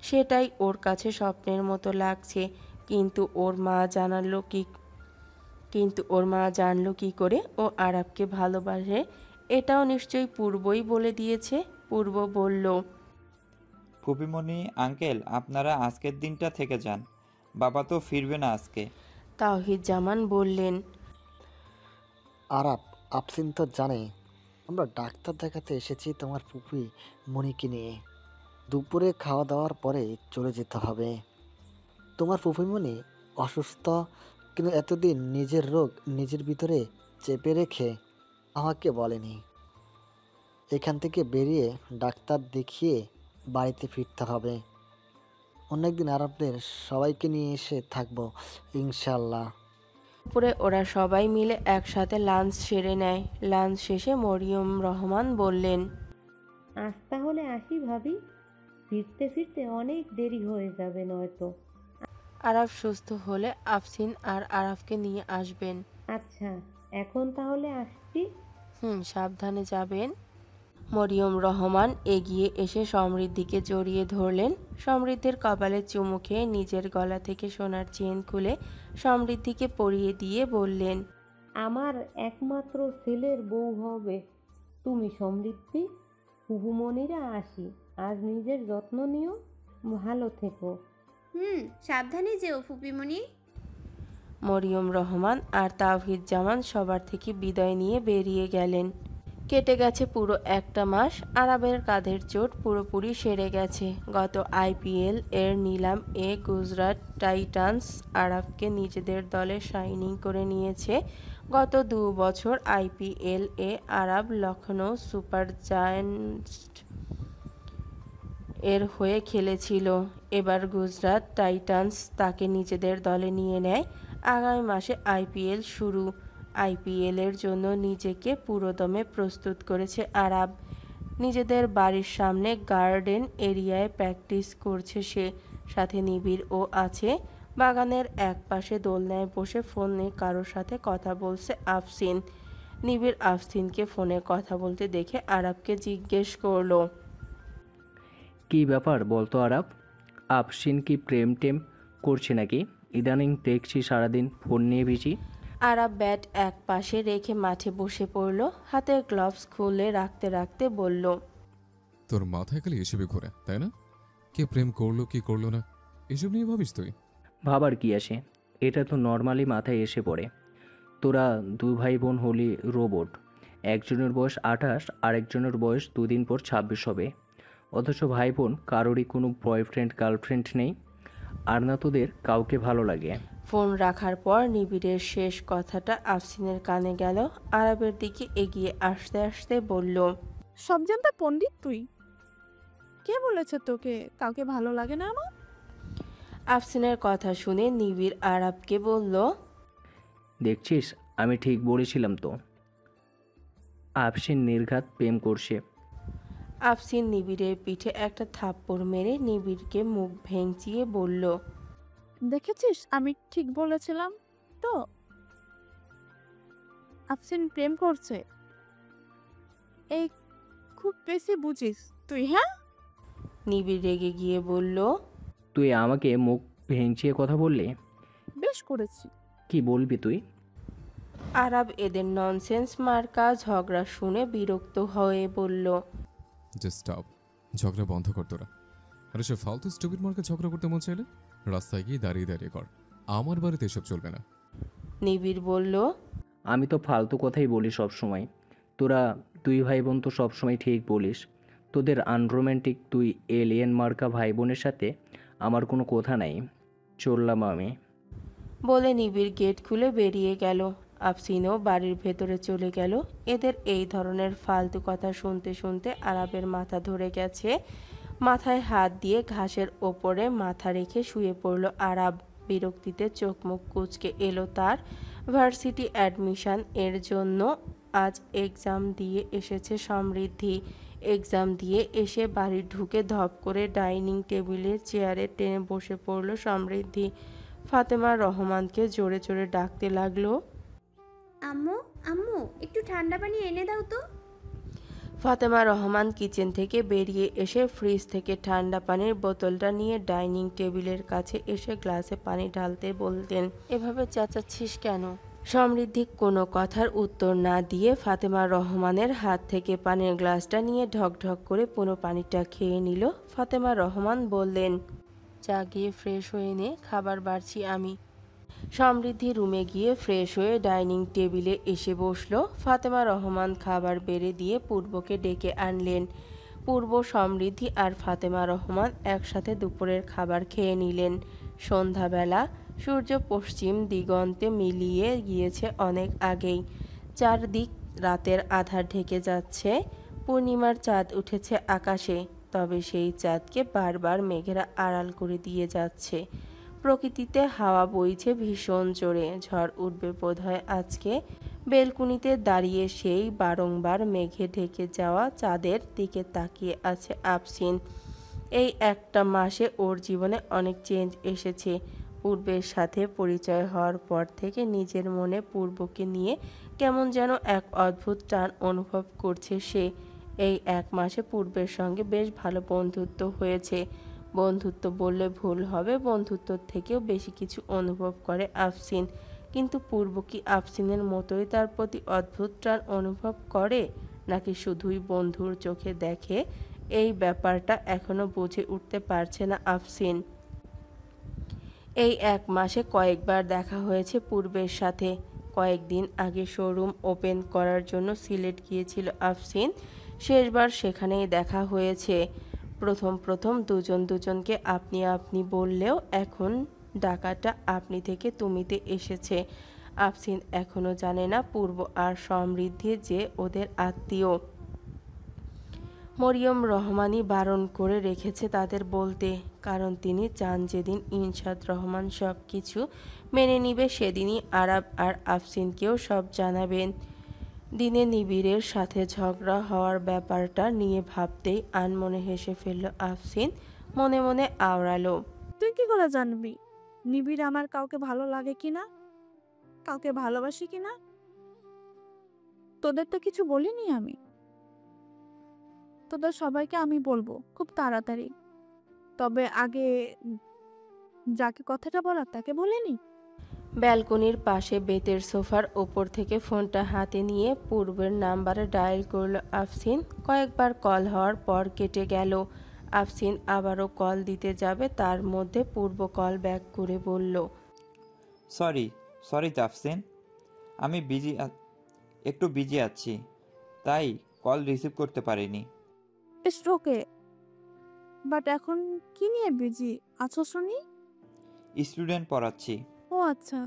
সেটাই ওর কাছে স্বপ্নের মতো লাগছে। কিন্তু ওর মা জানলো কি করে ও আরবকে ভালোবাসে? এটাও নিশ্চয়ই পূর্বই বলে দিয়েছে। পূর্ব বলল, ফুপিমণি আঙ্কেল, আপনারা আজকের দিনটা থেকে যান, বাবা তো ফিরবে না আজকে। তাওহিদ জামান বললেন, আরাপ আফসিন তো জানে আমরা ডাক্তার দেখাতে এসেছি তোমার ফুপি মনিকে নিয়ে। দুপুরে খাওয়া দাওয়ার পরে চলে যেতে হবে। তোমার ফুপিমণি অসুস্থ, কিন্তু এতদিন নিজের রোগ নিজের ভিতরে চেপে রেখে আমাকে বলেনি। এখান থেকে বেরিয়ে ডাক্তার দেখিয়ে বাড়িতে ফিরতে হবে। অনেকদিন আরবদের সবাইকে নিয়ে এসে থাকবো ইনশাল্লাহ। দুপুরে ওরা সবাই মিলে একসাথে লাঞ্চ সেরে নেয়। লাঞ্চ শেষে মরিয়ম রহমান বললেন, আজ তাহলে আসি ভাবি, ফিরতে ফিরতে অনেক দেরি হয়ে যাবে নয়তো। আরাফ সুস্থ হলে আফসিন আর আরাফকে নিয়ে আসবেন। আচ্ছা, এখন তাহলে আসছি। সাবধানে যাবেন। মরিয়ম রহমান এগিয়ে এসে সমৃদ্ধিকে জড়িয়ে ধরলেন। সমৃদ্ধির কপালে চুমু খেয়ে নিজের গলা থেকে সোনার চেন খুলে সমৃদ্ধিকে পরিয়ে দিয়ে বললেন, আমার একমাত্র ছেলের বউ হবে তুমি সমৃদ্ধি। হুহুমনিরা আসি, আজ নিজের যত্ন নিও, ভালো থেকো। সাবধানে যেও ফুপিমণি। মরিয়ম রহমান আর তাওহিদ জামান সবার থেকে বিদায় নিয়ে বেরিয়ে গেলেন। কেটে গেছে পুরো একটা মাস। আরবের কাঁধের চোট পুরোপুরি সেরে গেছে। গত আইপিএল এর নিলাম গুজরাট টাইটান্স আরবকে নিজেদের দলে সাইনিং করে নিয়েছে। গত 2 বছর আইপিএল এ আরব লখনৌ সুপার জায়ান্টস এর হয়ে খেলেছিল। এবার গুজরাট টাইটান্স তাকে নিজেদের দলে নিয়ে নেয়। আগামী মাসে আইপিএল শুরু। আইপিএলের জন্য নিজেকে পুরোদমে প্রস্তুত করেছে আরব। নিজেদের বাড়ির সামনে গার্ডেন এরিয়ায় প্র্যাকটিস করছে সে। সাথে নিবিড়ও আছে। বাগানের একপাশে দোলনায় বসে ফোনে কারোর সাথে কথা বলছে আফসিন। নিবিড় আফসিনকে ফোনে কথা বলতে দেখে আরবকে জিজ্ঞেস করলো, কী ব্যাপার বলতো আরাব? আফসিন কি প্রেম টেম করছে নাকি? ইদানিং দেখছি সারাদিন ফোন নিয়ে বিজি। আরব ব্যাট এক পাশে রেখে মাঠে বসে পড়ল। হাতের গ্লাভস খুলে রাখতে রাখতে বলল, তোর মাথায় খালি এসবে ঘোরে, তাই না? কে প্রেম করলো কি করলো না এসব নিয়ে ভাবিস তুই? ভাবার কি আসে, এটা তো নর্মালি মাথায় এসে পড়ে। তোরা 2 ভাই বোন হলি রোবট। একজনের বয়স 28, আরেকজনের বয়স 2 দিন পর 26 হবে। অথচ ভাই বোন কারোরই কোনো বয়ফ্রেন্ড গার্লফ্রেন্ড নেই। আর না তোদের কাউকে ভালো লাগে। ফোন রাখার পর নিবিড়ের শেষ কথাটা আফসিনের কানে গেল। আরবের দিকে এগিয়ে আসতে আসতে বলল, সব জানতা পণ্ডিত তুই। কে বলেছে তোকে কাউকে ভালো লাগে না আমার? আফসিনের কথা শুনে নিবিড় আরবকে বলল, দেখছিস আমি ঠিক বলেছিলাম তো। আফসিন নির্ঘাত প্রেম করছে। আফসিন নিবিড়ের পিঠে একটা থাপ্পড় মেরে নিবিড়কে মুখ ভেঙচিয়ে বলল, দেখেছিস আমি ঠিক বলেছিলাম তো। আফসিন প্রেম করছে। এই খুব বেশি বুঝিস তুই, হ্যাঁ? নিবিড় রেগে গিয়ে বলল, তুই আমাকে মুখ ভেঙচিয়ে কথা বললি? বেশ করেছি। কি বলবি তুই? আরব এদের ননসেন্স মার্কা ঝগড়া শুনে বিরক্ত হয়ে বলল, জাস্ট স্টপ, ঝগড়া বন্ধ কর তোরা। আর এসব ফালতু স্টুপিড মার্কে ঝগড়া করতে মন চাইলে রাস্তায় গিয়ে দাঁড়িয়ে দাঁড়িয়ে কর। আমার বাড়িতে এসব চলবে না। নিবিড় বলল, আমি তো ফালতু কথাই বলি সব সময়। তোরা 2 ভাই বোন তো সবসময় ঠিক বলিস। তোদের আনরোম্যান্টিক 2 এলিয়েন মার্কা ভাই বোনের সাথে আমার কোনো কথা নাই। চললাম আমি। বলে নিবিড় গেট খুলে বেরিয়ে গেল। আফসিনও বাড়ির ভেতরে চলে গেল। এদের এই ধরনের ফালতু কথা শুনতে শুনতে আরবের মাথা ধরে গেছে। মাথায় হাত দিয়ে ঘাসের ওপরে মাথা রেখে শুয়ে পড়ল আরব। বিরক্তিতে চোখ মুখ কুঁচকে এলো তার। ভার্সিটি অ্যাডমিশন এর জন্য আজ এক্সাম দিয়ে এসেছে সমৃদ্ধি। এক্সাম দিয়ে এসে বাড়ি ঢুকে ধপ করে ডাইনিং টেবিলের চেয়ারে টেনে বসে পড়ল সমৃদ্ধি। ফাতেমা রহমানকে জোরে জোরে ডাকতে লাগলো, আম্মু আম্মু, একটু ঠান্ডা পানি এনে দাও তো। ফাতেমা রহমান কিচেন থেকে বেরিয়ে এসে ফ্রিজ থেকে ঠান্ডা পানির বোতলটা নিয়ে ডাইনিং টেবিলের কাছে এসে গ্লাসে পানি ঢালতে বলতেন, এভাবে চেঁচাচ্ছিস কেন? সমৃদ্ধি কোনো কথার উত্তর না দিয়ে ফাতেমা রহমানের হাত থেকে পানির গ্লাসটা নিয়ে ঢক ঢক করে পুরো পানিটা খেয়ে নিল। ফাতেমা রহমান বললেন, যা গিয়ে ফ্রেশ হয়ে নে, খাবার বাড়ছি আমি। সমৃদ্ধি রুমে গিয়ে ফ্রেশ হয়ে ডাইনিং টেবিলে এসে বসলো। ফাতেমা রহমান খাবার বেড়ে দিয়ে পূর্বকে ডেকে আনলেন। পূর্ব, সমৃদ্ধি আর ফাতেমা রহমান একসাথে দুপুরের খাবার খেয়ে নিলেন। সন্ধ্যাবেলা। সূর্য পশ্চিম দিগন্তে মিলিয়ে গিয়েছে অনেক আগেই। চারদিক রাতের আধার ঢেকে যাচ্ছে। পূর্ণিমার চাঁদ উঠেছে আকাশে। তবে সেই চাঁদকে বারবার মেঘেরা আড়াল করে দিয়ে যাচ্ছে। প্রকৃতিতে হাওয়া বইছে ভীষণ জোরে, ঝড় উঠবে বোধহয় আজকে। বেলকুনিতে দাঁড়িয়ে সেই বারংবার মেঘে ঢেকে যাওয়া চাঁদের দিকে তাকিয়ে আছে আফসিন। এই একটা মাসে ওর জীবনে অনেক চেঞ্জ এসেছে। পূর্বের সাথে পরিচয় হওয়ার পর থেকে নিজের মনে পূর্বকে নিয়ে কেমন যেন এক অদ্ভুত টান অনুভব করছে সে। এই এক মাসে পূর্বের সঙ্গে বেশ ভালো বন্ধুত্ব হয়েছে। বন্ধুত্ব বললে ভুল হবে, বন্ধুত্বর থেকেও বেশি কিছু অনুভব করে আফসিন। কিন্তু পূর্ব কি আফসিনের মতোই তার প্রতি অদ্ভুত টান অনুভব করে, নাকি শুধুই বন্ধুর চোখে দেখে? এই ব্যাপারটা এখনো বুঝে উঠতে পারছে না আফসিন। এই এক মাসে কয়েকবার দেখা হয়েছে পূর্বের সাথে। কয়েকদিন আগে শোরুম ওপেন করার জন্য সিলেট গিয়েছিল আফসিন। শেষবার সেখানেই দেখা হয়েছে। প্রথম প্রথম দুজন দুজনকে আপনি আপনি বললেও এখন ডাকাটা আপনি থেকে তুমিতে এসেছে। আফসিন এখনো জানে না পূর্ব আর সমৃদ্ধি যে ওদের আত্মীয়। মরিয়ম রহমানই বারণ করে রেখেছে তাদের বলতে, কারণ তিনি চান যেদিন ইনশাদ রহমান সব কিছু মেনে নিবে সেদিনই আরাব আর আফসিনকেও সব জানাবেন। দিনে নিবিড়ের সাথে ঝগড়া হওয়ার ব্যাপারটা নিয়ে ভাবতেই আনমনে হেসে ফেলল আফসিন, মনে মনে আওড়ালো, তুই কি করে জানবি নিবিড় আমার কাউকে ভালো লাগে কিনা, কাউকে ভালোবাসি কিনা? তোদের তো কিছু বলিনি আমি। তোদের সবাইকে আমি বলবো খুব তাড়াতাড়ি, তবে আগে যাকে কথাটা বলার তাকে বলিনি। ব্যালকনির পাশে বেতের সোফার ওপর থেকে ফোনটা হাতে নিয়ে পূর্বের নাম্বারে ডায়াল করল আফসিন। কয়েকবার কল হওয়ার পর কেটে গেল। আফসিন আবারও কল দিতে যাবে, তার মধ্যে পূর্ব কল ব্যাক করে বলল, সরি সরি তাফসিন, আমি একটু বিজি আছি, তাই কল রিসিভ করতে পারিনি। ইটস ওকে, বাট এখন কি নিয়ে বিজি আছো শুনি? স্টুডেন্ট পড়াচ্ছি। ও আচ্ছা,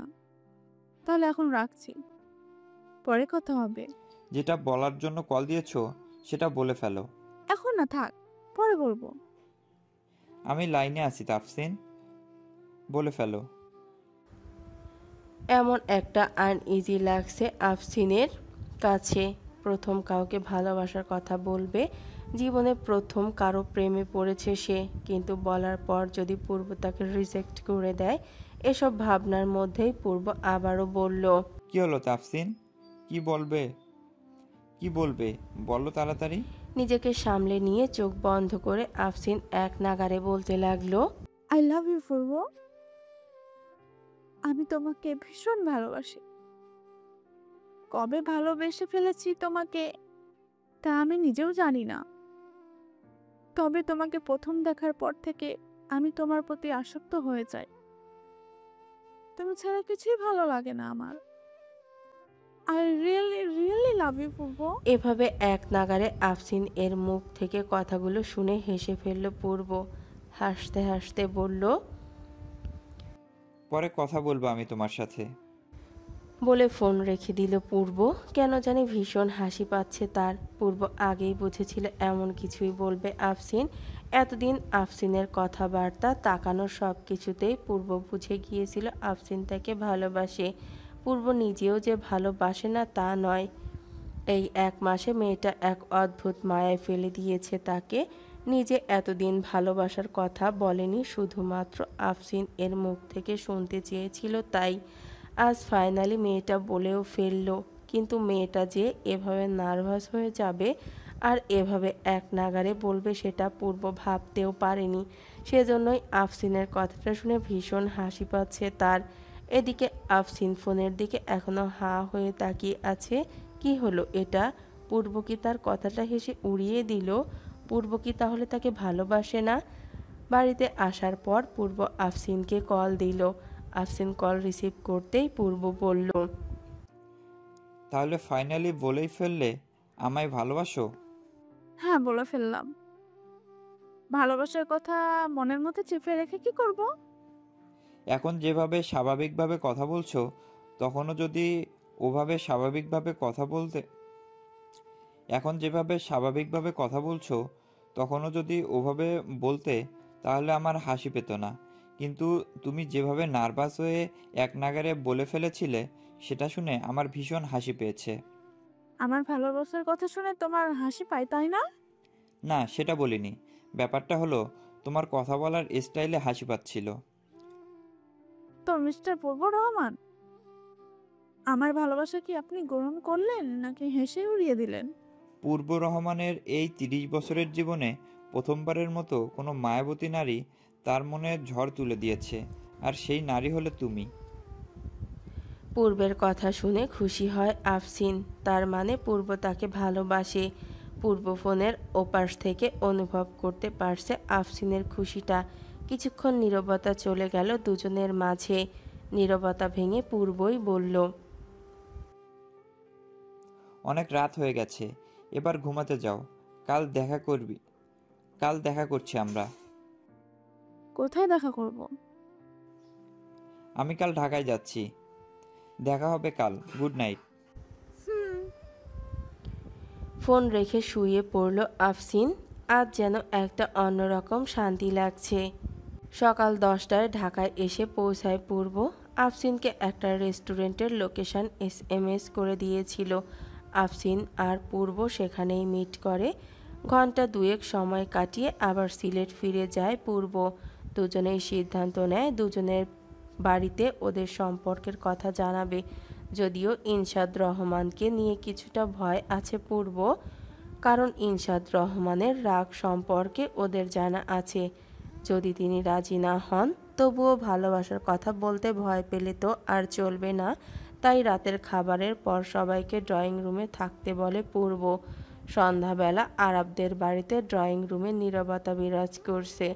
তাহলে এখন রাখছি, পরে কথা হবে। যেটা বলার জন্য কল দিয়েছো সেটা বলে ফেলো। এখন না, থাক, পরে বলবো। আমি লাইনে আছি তাফসিন, বলে ফেলো। এমন একটা আনইজি লাগছে আফসিনের কাছে। প্রথম কাউকে ভালোবাসার কথা বলবে, জীবনে প্রথম কারো প্রেমে পড়েছে সে, কিন্তু বলার পর যদি পূর্ব তাকে রিজেক্ট করে দেয়, এসব ভাবনার মধ্যেই পূর্ব আবারও বলল, কি হলো তাফসিন, কি বলবে কি বলবে বলো তাড়াতাড়ি। নিজেকে সামলে নিয়ে চোখ বন্ধ করে আফসিন এক নাগারে বলতে লাগলো, আই লাভ ইউ পূর্ব, আমি তোমাকে ভীষণ ভালোবাসি। কবে ভালোবেসে ফেলেছি তোমাকে তা আমি নিজেও জানি না, তবে তোমাকে প্রথম দেখার পর থেকে আমি তোমার প্রতি আসক্ত হয়ে যাই। তুমি ছাড়া কিছুই ভালো লাগে না আমার। I really really love you Purbo. এভাবে এক নাগারে আফসিন এর মুখ থেকে কথাগুলো শুনে হেসে ফেলল পূর্ব। হাসতে হাসতে বলল, পরে কথা বলবো আমি তোমার সাথে। বলে ফোন রেখে দিল পূর্ব। কেন জানি ভীষণ হাসি পাচ্ছে তার। পূর্ব আগেই বুঝেছিল এমন কিছুই বলবে আফসিন। এতদিন আফসিনের কথাবার্তা, তাকানোর সব কিছুতেই পূর্ব বুঝে গিয়েছিল আফসিন তাকে ভালোবাসে। পূর্ব নিজেও যে ভালোবাসে না তা নয়, এই এক মাসে মেয়েটা এক অদ্ভুত মায়ায় ফেলে দিয়েছে তাকে। নিজে এতদিন ভালোবাসার কথা বলেনি, শুধুমাত্র আফসিন এর মুখ থেকে শুনতে চেয়েছিল, তাই আজ ফাইনালি মেয়েটা বলেও ফেলল। কিন্তু মেয়েটা যে এভাবে নার্ভাস হয়ে যাবে আর এভাবে এক নাগারে বলবে সেটা পূর্ব ভাবতেও পারেনি। সেজন্যই আফসিনের কথাটা শুনে ভীষণ হাসি পাচ্ছে তার। এদিকে আফসিন ফোনের দিকে এখনো হাঁ হয়ে তাকিয়ে আছে। কি হলো এটা? পূর্ব কি তার কথাটা হেসে উড়িয়ে দিল? পূর্ব কি তাহলে তাকে ভালোবাসে না? বাড়িতে আসার পর পূর্ব আফসিনকে কল দিল। আফসিন কল রিসিভ করতেই পূর্ব বলল, তাহলে ফাইনালি বলেই ফেললে আমায় ভালোবাসো? হ্যাঁ, বলে ফেললাম। ভালোবাসার কথা মনের মধ্যে চেপে রেখে কি করব? এখন যেভাবে স্বাভাবিকভাবে কথা বলছো, তখনও যদি ওভাবে স্বাভাবিকভাবে কথা বলতে এখন যেভাবে স্বাভাবিকভাবে কথা বলছো, তখনও যদি ওভাবে বলতে তাহলে আমার হাসি পেত না, কিন্তু তুমি যেভাবে নার্ভাস হয়ে এক নাগাড়ে বলে ফেলেছিলে সেটা শুনে আমার ভীষণ হাসি পেয়েছে। আমার ভালোবাসার কথা শুনে তোমার হাসি পায়, তাই না? না, সেটা বলিনি। ব্যাপারটা হলো তোমার কথা বলার স্টাইলে হাসি পাচ্ছিল। তো মিস্টার পূর্ব রহমান, আমার ভালোবাসা কি আপনি গ্রহণ করলেন নাকি হেসে উড়িয়ে দিলেন? পূর্ব রহমানের এই ৩০ বছরের জীবনে প্রথমবারের মতো কোনো মায়াবতী নারী তার মনে ঝড় তুলে দিয়েছে, আর সেই নারী হলে তুমি। পূর্বের কথা শুনে খুশি হয় আফসিন। তার মানে পূর্ব তাকে ভালোবাসে। পূর্ব ফোনের ওপাশ থেকে অনুভব করতে পারছে আফসিনের খুশিটা। কিছুক্ষণ নীরবতা চলে গেল দুজনের মাঝে। নীরবতা ভেঙে পূর্বই বলল, অনেক রাত হয়ে গেছে, এবার ঘুমাতে যাও। কাল দেখা করছি আমরা। কোথায় দেখা করব? আমি কাল ঢাকায় যাচ্ছি। দেখা হবে কাল। Good night. ফোন রেখে শুয়ে পড়ল আফসিন। আজ যেন একটা অন্যরকম শান্তি লাগছে। সকাল 10টায় ঢাকায় এসে পৌঁছায় পূর্ব। আফসিনকে একটা রেস্টুরেন্টের লোকেশন SMS করে দিয়েছিল। আফসিন আর পূর্ব সেখানেই মিট করে। ঘন্টা দুয়েক সময় কাটিয়ে আবার সিলেট ফিরে যায় পূর্ব। দুজনেই সিদ্ধান্ত নেয় দুজনের বাড়িতে ওদের সম্পর্কের কথা জানাবে। যদিও ইনশাদ রহমানকে নিয়ে কিছুটা ভয় আছে পূর্ব, কারণ ইনশাদ রহমানের রাগ সম্পর্কে ওদের জানা আছে। যদি তিনি রাজি না হন তবুও ভালোবাসার কথা বলতে ভয় পেলে তো আর চলবে না। তাই রাতের খাবারের পর সবাইকে ড্রয়িং রুমে থাকতে বলে পূর্ব। সন্ধ্যাবেলা আরবদের বাড়িতে ড্রয়িং রুমে নীরবতা বিরাজ করছে।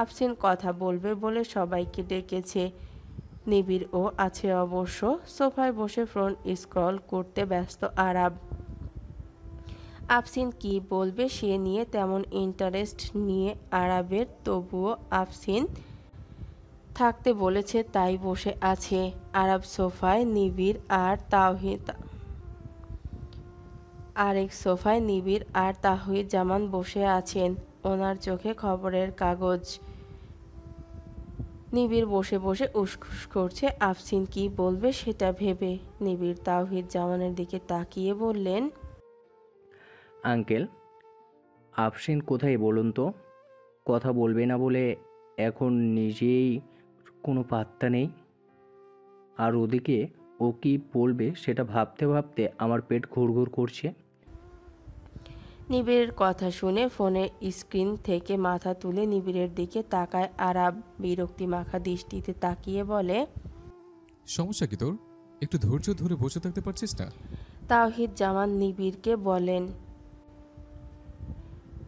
আফসিন কথা বলবে বলে সবাইকে ডেকেছে। নিবিড়ও আছে অবশ্য। সোফায় বসে ফোন স্ক্রল করতে ব্যস্ত আরাব। আফসিন কি বলবে সে নিয়ে তেমন ইন্টারেস্ট নিয়ে আরাবের, তবুও আফসিন থাকতে বলেছে তাই বসে আছে। আরাব সোফায়, নিবিড় আর তাওহিদ আরেক সোফায় নিবিড় আর তাহিদ জামান বসে আছেন। ওনার চোখে খবরের কাগজ। নিবিড় বসে বসে উসখুস করছে আফসিন কি বলবে সেটা ভেবে। নিবিড় তাওহিদ জামানের দিকে তাকিয়ে বললেন, আঙ্কেল, আফসিন কোথায় বলুন তো? কথা বলবে না বলে এখন নিজেই কোনো পাত্তা নেই। আর ওদিকে ও কি বলবে সেটা ভাবতে ভাবতে আমার পেট ঘুরঘুর করছে। নিবিড়ের কথা শুনে ফোনের স্ক্রিন থেকে মাথা তুলে নিবিড়ের দিকে তাকায় আরাব। বিরক্তি মাখা দৃষ্টিতে তাকিয়ে বলে, সমস্যা কি তোর? একটু ধৈর্য ধরে বসে থাকতে পারছিস না? তাওহিদ জামান নিবিড়কে বলেন।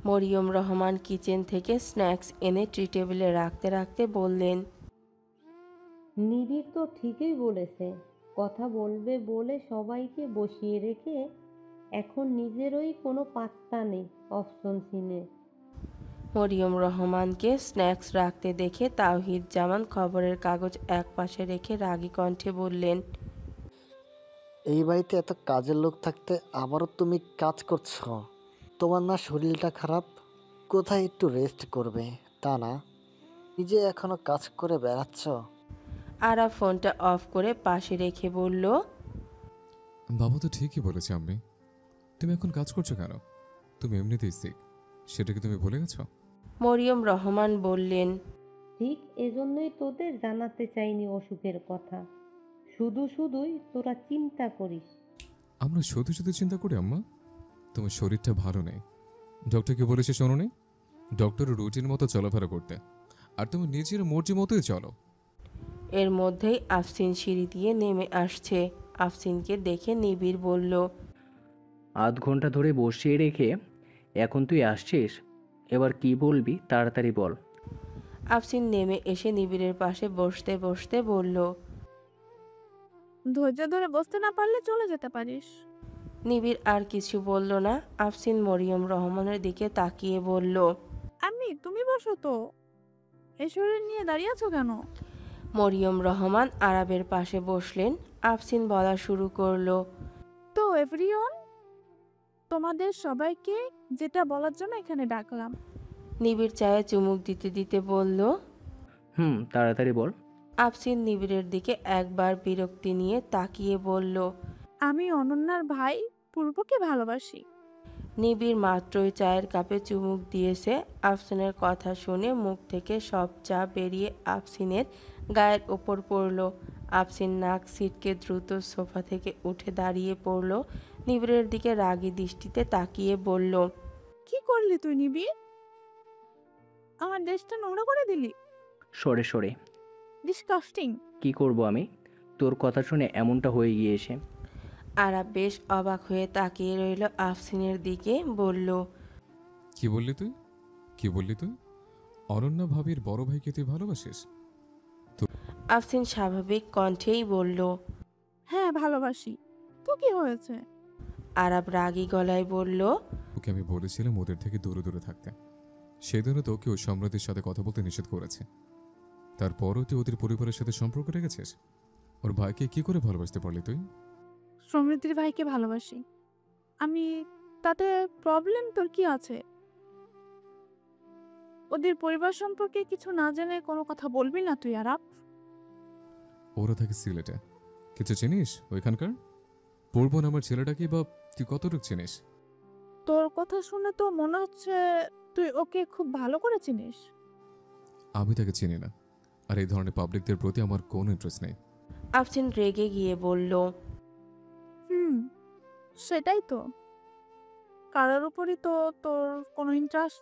মরিয়ম রহমান কিচেন থেকে স্ন্যাক্স এনে ট্রি টেবিলে রাখতে রাখতে বললেন, নিবিড় তো ঠিকই বলেছে, কথা বলবে বলে সবাইকে বসিয়ে রেখে এখন নিজেরই কোনো পাত্তা নেই অপশন সিনে। মরিয়ম রহমানকে স্ন্যাক্স রাখতে দেখে তাওহিদ জামান খবরের কাগজ একপাশে রেখে রাগী কণ্ঠে বললেন, এই বাড়িতে এত কাজের লোক থাকতে আবারও তুমি কাজ করছো? তোমার না শরীরটা খারাপ? কোথায় একটু রেস্ট করবে তা না, নিজে এখনো কাজ করে বেড়াচ্ছ। আরাব ফোনটা অফ করে পাশে রেখে বলল, বাবা তো ঠিকই বলেছে আম্মি। তুমি এখন কাজ করছো কেন? তুমি এমনিতেই সিক, সেটা কি তুমি ভুলে গেছো? মরিয়ম রহমান বললেন, ঠিক এজন্যই তোদের জানাতে চাইনি অসুখের কথা, শুধু শুধুই তোরা চিন্তা করিস। আমরা শুধু শুধু চিন্তা করি আম্মা? তোমার শরীরটা ভালো নেই, ডক্টর কি বলেছে শোনো নি? ডক্টরের রুটিন মতো চলাফেরা করতে, আর তুমি নিজের মর্জি মতোই চলো। এর মধ্যেই আফসিন সিঁড়ি দিয়ে নেমে আসছে। আফসিনকে দেখে নিবিড় বলল, আধ ঘন্টা ধরে বসিয়ে রেখে এখন তুই আসছিস, এবার কি বলবি তাড়াতাড়ি বল। আফসিন নেমে এসে নিবিড়ের পাশে বসতে বসতে বলল, ধৈর্য ধরে বসতে না পারলে চলে যেতে পারিস। নিবিড় আর কিছু বলল না। আফসিন মরিয়ম রহমানের দিকে তাকিয়ে বলল, আমি তুমি বসো তো, এই শরীর নিয়ে দাঁড়িয়ে আছো কেন? মরিয়ম রহমান আরাবের পাশে বসলেন। আফসিন বলা শুরু করলো, তো এভরিওয়ান, তোমাদের সবাইকে যেটা বলার জন্য এখানে ডাকলাম। নিবিড় চায়ে চুমুক দিতে দিতে বলল। তাড়াতাড়ি বল। আফসিন নিবিড়ের দিকে একবার বিরক্তি নিয়ে তাকিয়ে বলল। আমি অনন্যার ভাই পূর্বকে ভালোবাসি। নিবিড় মাত্রই চায়ের কাপে চুমুক দিয়েছে। আফসিনের কথা শুনে মুখ থেকে সব চা বেরিয়ে আফসিনের গায়ের ওপর পড়ল। আফসিন নাক ছিটকে দ্রুত সোফা থেকে উঠে দাঁড়িয়ে পড়ল। নিবিড়ের দিকে রাগী দৃষ্টিতে তাকিয়ে বলল। কি করলি তুই নিবিড়? আমার ড্রেসটা নোংরা করে দিলি। সরে সরে। ডিসকাস্টিং। কি করব আমি? তোর কথা শুনে এমনটা হয়ে গিয়েছে। আরাব বেশ অবাক হয়ে তাকিয়ে রইল আফসিনের দিকে। বলল। কি বললি তুই? কি বললি তুই? অনন্যা ভাবির বড় ভাইকে তুই ভালোবাসিস? আফসিন স্বাভাবিক কণ্ঠেই বলল। হ্যাঁ ভালোবাসি। তো কি হয়েছে? আরাব রাগী গলায় বলল। ওকে আমি বলেছিলাম ওদের থেকে দূরে দূরে থাকতে। সেদিনও তোকে ও সম্রাটের সাথে কথা বলতে নিষেধ করেছে। তারপরও তুই ওদের পরিবারের সাথে সম্পর্ক রেখেছিস। ওর ভাইকে কি করে ভালোবাসতে পারলি তুই? সমৃদ্ধির ভাইকে ভালোবাসি আমি। তাতে প্রবলেম তোর কি আছে? ওদের পরিবার সম্পর্কে কিছু না জেনে কোনো কথা বলবি না তুই আরাব। ওরা থাকে সিলেটে। কিছু চিনিস ওইখানকার? পূর্ব নামের ছেলেটাকে বা তুই কতটুকু চিনিস? তোর কথা শুনে তো মনে হচ্ছে তুই ওকে খুব ভালো করে চিনিস। আমি তাকে চিনি না, আর এই ধরনের পাবলিকদের প্রতি আমার কোনো ইন্টারেস্ট নেই। আফসিন রেগে গিয়ে বলল। সেটাই তো, কারোর উপরই তো তোর কোনো ইন্টারেস্ট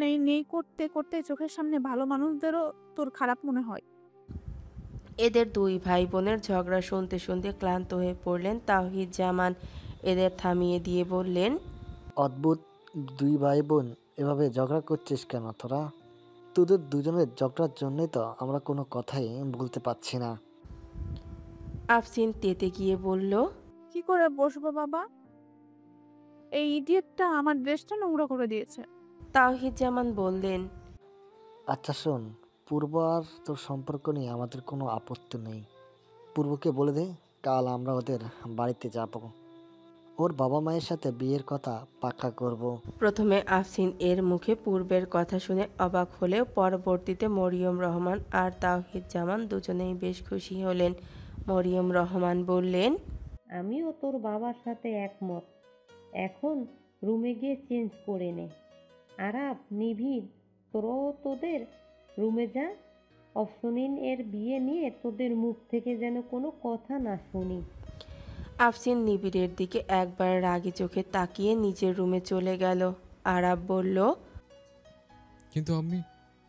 নেই নেই করতে করতে চোখের সামনে ভালো মানুষদেরও তোর খারাপ মনে হয়। এদের দুই ভাই বোনের ঝগড়া শুনতে শুনতে ক্লান্ত হয়ে পড়লেন তাওহিদ জামান। এদের থামিয়ে দিয়ে বললেন। অদ্ভুত দুই ভাই বোন, এভাবে ঝগড়া করছিস কেন তোরা? তোদের দুজনের ঝগড়ার জন্যই তো আমরা কোনো কথাই বলতে পারছি না। আফসিন তেতে গিয়ে বলল। কি করে বসবো বাবা? এই ইডিয়েটটা আমার ড্রেসটা নোংরা করে দিয়েছে। তাওহিদ জামান বললেন। আচ্ছা শোন, পূর্ব আর তোর সম্পর্ক নিয়ে আমাদের কোনো আপত্তি নেই। পূর্বকে বলে দে কাল আমরা ওদের বাড়িতে যাব। ওর বাবা মায়ের সাথে বিয়ের কথা পাক্কা করব। প্রথমে আফসিন এর মুখে পূর্বের কথা শুনে অবাক হলেও পরবর্তীতে মরিয়ম রহমান আর তাওহিদ জামান দুজনেই বেশ খুশি হলেন। মরিয়ম রহমান বললেন। আমিও তোর বাবার সাথে একমত। এখন রুমে গিয়ে চেঞ্জ করে নে। আরাব, নিভিদ, তোরও তোদের রুমে যা। অফসনিন এর বিয়ে নিয়ে তোদের মুখ থেকে যেন কোনো কথা না শুনি। আফসিন নিবিড়ের দিকে একবার রাগী চোখে তাকিয়ে নিজের রুমে চলে গেল। আরাব বলল। কিন্তু আমি,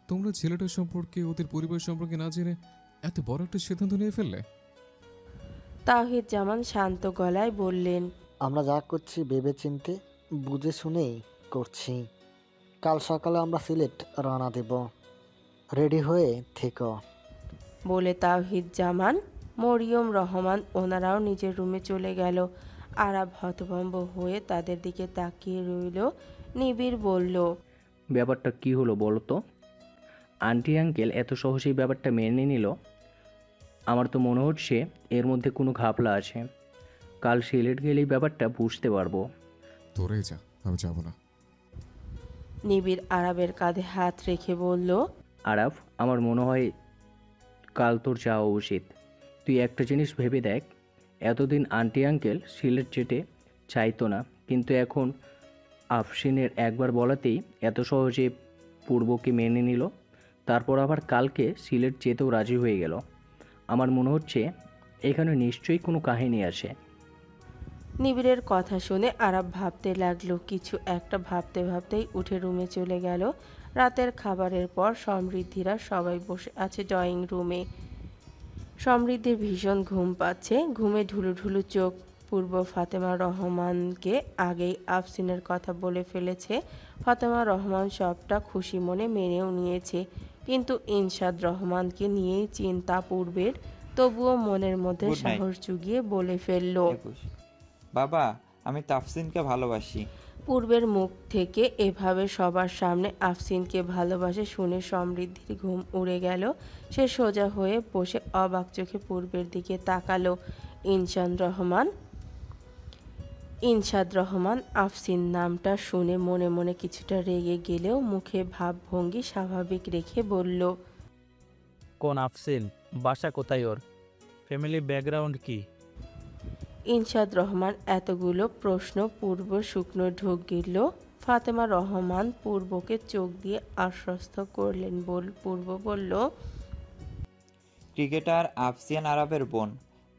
তোমরা ছেলেটার সম্পর্কে ওদের পরিবার সম্পর্কে না জেনে এত বড় একটা সিদ্ধান্ত নিয়ে ফেললে? তাওহিদ জামান শান্ত গলায় বললেন। আমরা যা করছি ভেবে চিনতে বুঝে শুনেই করছি। কাল সকালে আমরা সিলেট রওনা দেব, রেডি হয়ে থেকো। বলে তাওহিদ জামান, মরিয়ম রহমান ওনারাও নিজের রুমে চলে গেল। আরাব হতভম্ব হয়ে তাদের দিকে তাকিয়ে রইল। নিবিড় বলল। ব্যাপারটা কি হলো বলো তো? আন্টি আঙ্কেল এত সহজেই ব্যাপারটা মেনে নিল? আমার তো মনে হচ্ছে এর মধ্যে কোনো ঘাপলা আছে। কাল সিলেট গেলেই ব্যাপারটা বুঝতে পারবো। তোরাই যা, আমি যাব না। নিবিড় আরাবের কাঁধে হাত রেখে বলল। আরাব, আমার মনে হয় কাল তোর যাওয়া উচিত। তুই একটা জিনিস ভেবে দেখ, এতদিন আন্টি আঙ্কেল সিলেট যেতে চাইতো না, কিন্তু এখন আফসিনের একবার বলাতেই এত সহজে পূর্বকে মেনে নিল। তারপর আবার কালকে সিলেট যেতেও রাজি হয়ে গেল। আমার মনে হচ্ছে এখানে নিশ্চয়ই কোনো কাহিনী আছে। নিবিড়ের কথা শুনে আরাব ভাবতে লাগলো। কিছু একটা ভাবতে ভাবতেই উঠে রুমে চলে গেল। রাতের খাবারের পর সমৃদ্ধিরা সবাই বসে আছে ড্রয়িং রুমে। সমৃদ্ধির ভীষণ ঘুম পাচ্ছে, ঘুমে ঢুলু ঢুলু চোখ। পূর্ব ফাতেমা রহমানকে আগেই আফসিনের কথা বলে ফেলেছে। ফাতেমা রহমান সবটা খুশি মনে মেনেও নিয়েছে, কিন্তু ইনশাদ রহমানকে নিয়েই চিন্তা পূর্বের। তবুও মনের মধ্যে Good night. সাহস জুগিয়ে বলে ফেলল। 21 বাবা, আমি তাফসিনকে ভালোবাসি। পূর্বের মুখ থেকে এভাবে সবার সামনে আফসিনকে ভালোবাসে শুনে সমৃদ্ধির ঘুম উড়ে গেল। সে সোজা হয়ে বসে অবাক চোখে পূর্বের দিকে তাকালো। ইনশান রহমান ইনশাদ রহমান আফসিন নামটা শুনে মনে মনে কিছুটা রেগে গেলেও মুখে ভাবভঙ্গি স্বাভাবিক রেখে বলল, কোন আফসিন? বাসা কোথায় ওর? ফ্যামিলি ব্যাকগ্রাউন্ড কি? ইনশাদ রহমান এতগুলো প্রশ্ন পূর্ব শুকনো ঢোক গিলল। ফাতেমা রহমান পূর্বকে চোখ দিয়ে আশ্বস্ত করলেন। পূর্ব বলল, ক্রিকেটার আফসিয়ান আরাবের বোন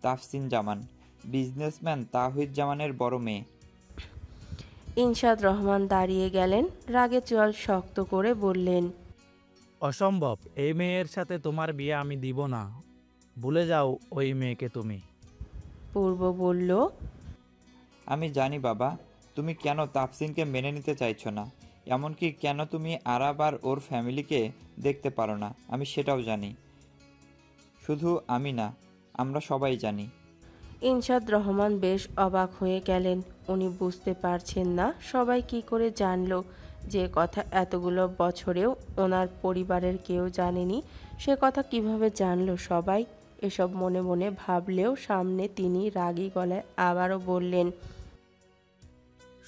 তাফসিন জামান, বিজনেসম্যান তাহিদ জামানের বড় মেয়ে। ইনশাদ রহমান দাঁড়িয়ে গেলেন, রাগে চোয়াল শক্ত করে বললেন, অসম্ভব, এই মেয়ের সাথে তোমার বিয়ে আমি দিব না। ভুলে যাও ওই মেয়েকে তুমি। পূর্ব বলল, আমি জানি বাবা, তুমি কেন তাফসিনকে মেনে নিতে চাইছো না, এমনকি কেন তুমি আরাব আর ওর ফ্যামিলিকে দেখতে পারো না, আমি সেটাও জানি। শুধু আমি না, আমরা সবাই জানি। ইনশাদ রহমান বেশ অবাক হয়ে গেলেন। উনি বুঝতে পারছেন না সবাই কি করে জানলো যে কথা এতগুলো বছরেও ওনার পরিবারের কেউ জানেনি। সে কথা কিভাবে জানলো সবাই? এসব মনে মনে ভাবলেও সামনে তিনি রাগী গলায় আবারও বললেন,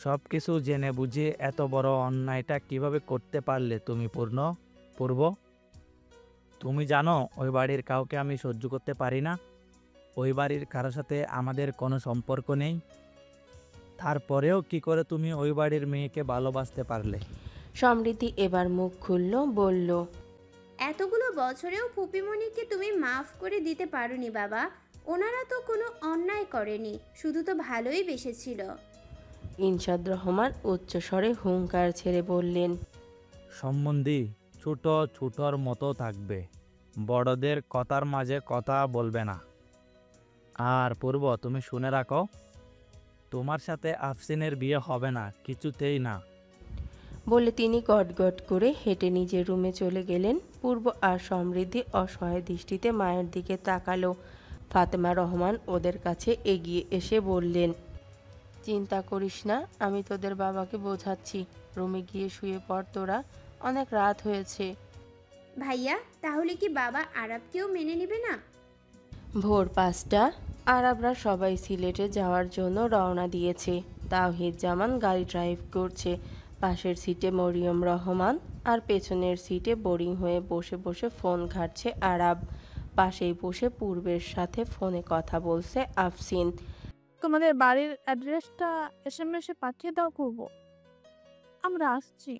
সব কিছু জেনে বুঝে এত বড় অন্যায়টা কিভাবে করতে পারলে তুমি পূর্ব? তুমি জানো ওই বাড়ির কাউকে আমি সহ্য করতে পারি না। ওই বাড়ির কারোর সাথে আমাদের কোনো সম্পর্ক নেই। তারপরেও কি করে তুমি ওই বাড়ির মেয়েকে ভালোবাসতে পারলে? সমৃদ্ধি এবার মুখ খুলল, বলল, এতগুলো বছরেও ফুপিমণিকে তুমি মাফ করে দিতে পারোনি বাবা। ওনারা তো কোনো অন্যায় করেনি, শুধু তো ভালোই বেসেছিল। ইনশাদ রহমান উচ্চস্বরে হুঙ্কার ছেড়ে বললেন, সম্বন্ধী ছোট ছোটর মতো থাকবে, বড়দের কথার মাঝে কথা বলবে না। আর পূর্ব, তুমি শুনে রাখো, তোমার সাথে আফসিনের বিয়ে হবে না, কিছুতেই না। বলে তিনি গটগট করে হেঁটে নিজের রুমে চলে গেলেন। পূর্ব আর সমৃদ্ধি অসহায় দৃষ্টিতে মায়ের দিকে তাকালো। ফাতেমা রহমান ওদের কাছে এগিয়ে এসে বললেন, চিন্তা করিস না, আমি তোদের বাবাকে বোঝাচ্ছি। রুমে গিয়ে শুয়ে পড় তোরা, অনেক রাত হয়েছে। ভাইয়া, তাহলে কি বাবা আরবকেও মেনে নেবে না? ভোর 5টা। আরবরা সবাই সিলেটে যাওয়ার জন্য রওনা দিয়েছে। তাওহিদ জামান গাড়ি ড্রাইভ করছে। পাশের সিটে মরিয়ম রহমান আর পেছনের সিটে বোরিং হয়ে বসে বসে ফোন ঘাঁটছে আরাব। পাশেই বসে পূর্বের সাথে ফোনে কথা বলছে আফসিন। তোমাদের বাড়ির অ্যাড্রেসটা এসএমএসে পাঠিয়ে দাও করব, আমরা আসছি।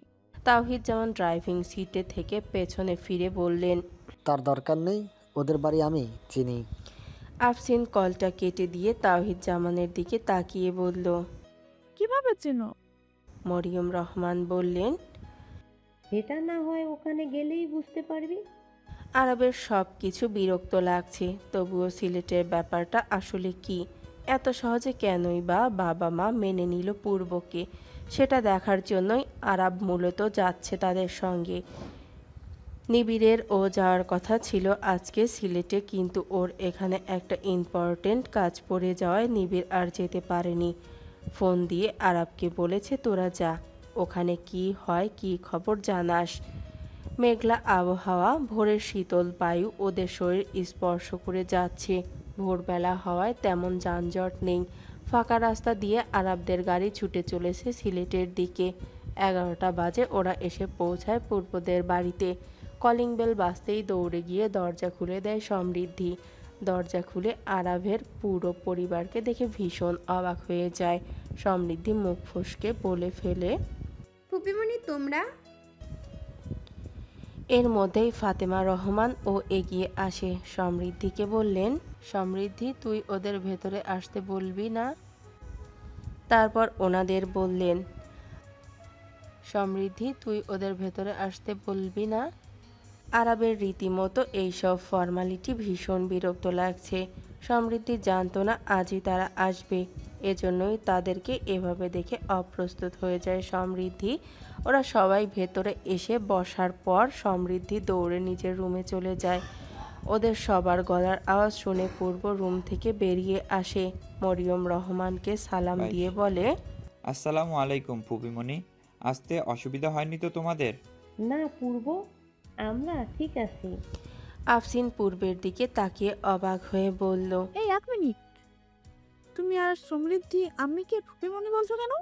তাওহিদ জামান ড্রাইভিং সিটে থেকে পেছনে ফিরে বললেন, তার দরকার নেই, ওদের বাড়ি আমি চিনি। আফসিন কলটা কেটে দিয়ে তাওহিদ জামানের দিকে তাকিয়ে বলল, কিভাবে চেনো? মরিয়ম রহমান বললেন, সেটা না হয় ওখানে গেলেই বুঝতে পারবি। আরবের সব কিছু বিরক্ত লাগছে, তবুও সিলেটের ব্যাপারটা আসলে কি, এত সহজে কেনই বা বাবা মা মেনে নিল পূর্বকে, সেটা দেখার জন্যই আরব মূলত যাচ্ছে তাদের সঙ্গে। নিবিড়ের ও যাওয়ার কথা ছিল আজকে সিলেটে, কিন্তু ওর এখানে একটা ইম্পর্টেন্ট কাজ পড়ে যাওয়ায় নিবিড় আর যেতে পারেনি। ফোন দিয়ে আরবকে বলেছে, তোরা যা, ওখানে কি হয় কি খবর জানাস। মেঘলা আবহাওয়া, ভোরের শীতল বায়ু ওদের শরীর স্পর্শ করে যাচ্ছে। ভোরবেলা হওয়ায় তেমন যানজট নেই। ফাঁকা রাস্তা দিয়ে আরবদের গাড়ি ছুটে চলেছে সিলেটের দিকে। 11টা বাজে ওরা এসে পৌঁছায় পূর্বদের বাড়িতে। কলিং বেল বাজতেই দৌড়ে গিয়ে দরজা খুলে দেয় সমৃদ্ধি। দরজা খুলে আরাবের পুরো পরিবারকে দেখে ভীষণ অবাক হয়ে যায়। সমৃদ্ধি মুখ ফসকে বলে ফেলে, ফুপিমণি তোমরা? এর মধ্যেই ফাতেমা রহমান ও এগিয়ে আসে। সমৃদ্ধিকে বললেন, সমৃদ্ধি তুই ওদের ভেতরে আসতে বলবি না? তারপর ওনাদের বললেন, সমৃদ্ধি তুই ওদের ভেতরে আসতে বলবি না? আরবের রীতিমতো এইসব ফর্মালিটি ভীষণ বিরক্ত লাগছে। সমৃদ্ধি জানতো না আজই তারা আসবে, এজন্যই তাদেরকে এভাবে দেখে অপ্রস্তুত হয়ে যায় সমৃদ্ধি। ওরা সবাই ভেতরে এসে বসার পর সমৃদ্ধি দৌড়ে নিজের রুমে চলে যায়। ওদের সবার গলার আওয়াজ শুনে পূর্ব রুম থেকে বেরিয়ে আসে। মরিয়ম রহমানকে সালাম দিয়ে বলে, আসসালামু আলাইকুম ফুপিমণি, আসতে অসুবিধা হয়নি তো তোমাদের? না পূর্ব, আমরা ঠিক আছি। আফসিন পূর্বের দিকে তাকিয়ে অবাক হয়ে বলল, এই 1 মিনিট, তুমি আর সমৃদ্ধি আম্মিকে ফুপিমনি বলছো কেন?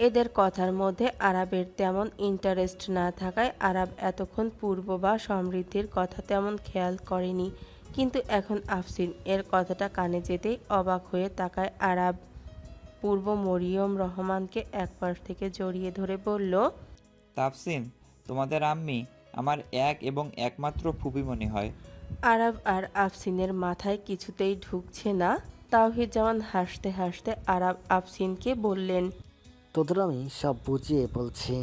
এদের কথার মধ্যে আরাবের তেমন ইন্টারেস্ট না থাকায় আরাব এতক্ষণ পূর্ব বা সমৃদ্ধির কথা তেমন খেয়াল করেনি, কিন্তু এখন আফসিন এর কথাটা কানে যেতেই অবাক হয়ে তাকায় আরাব। পূর্ব মরিয়ম রহমানকে একপাশ থেকে জড়িয়ে ধরে বলল, তাফসিন, তোমাদের আম্মি আমার এক এবং একমাত্র ফুপিমণি হয়। আরাব আর আফসিনের মাথায় কিছুতেই ঢুকছে না। তাওহিদ জামান হাসতে হাসতে আরাব আফসিনকে বললেন। তোদের আমি সব বুঝিয়ে বলছি।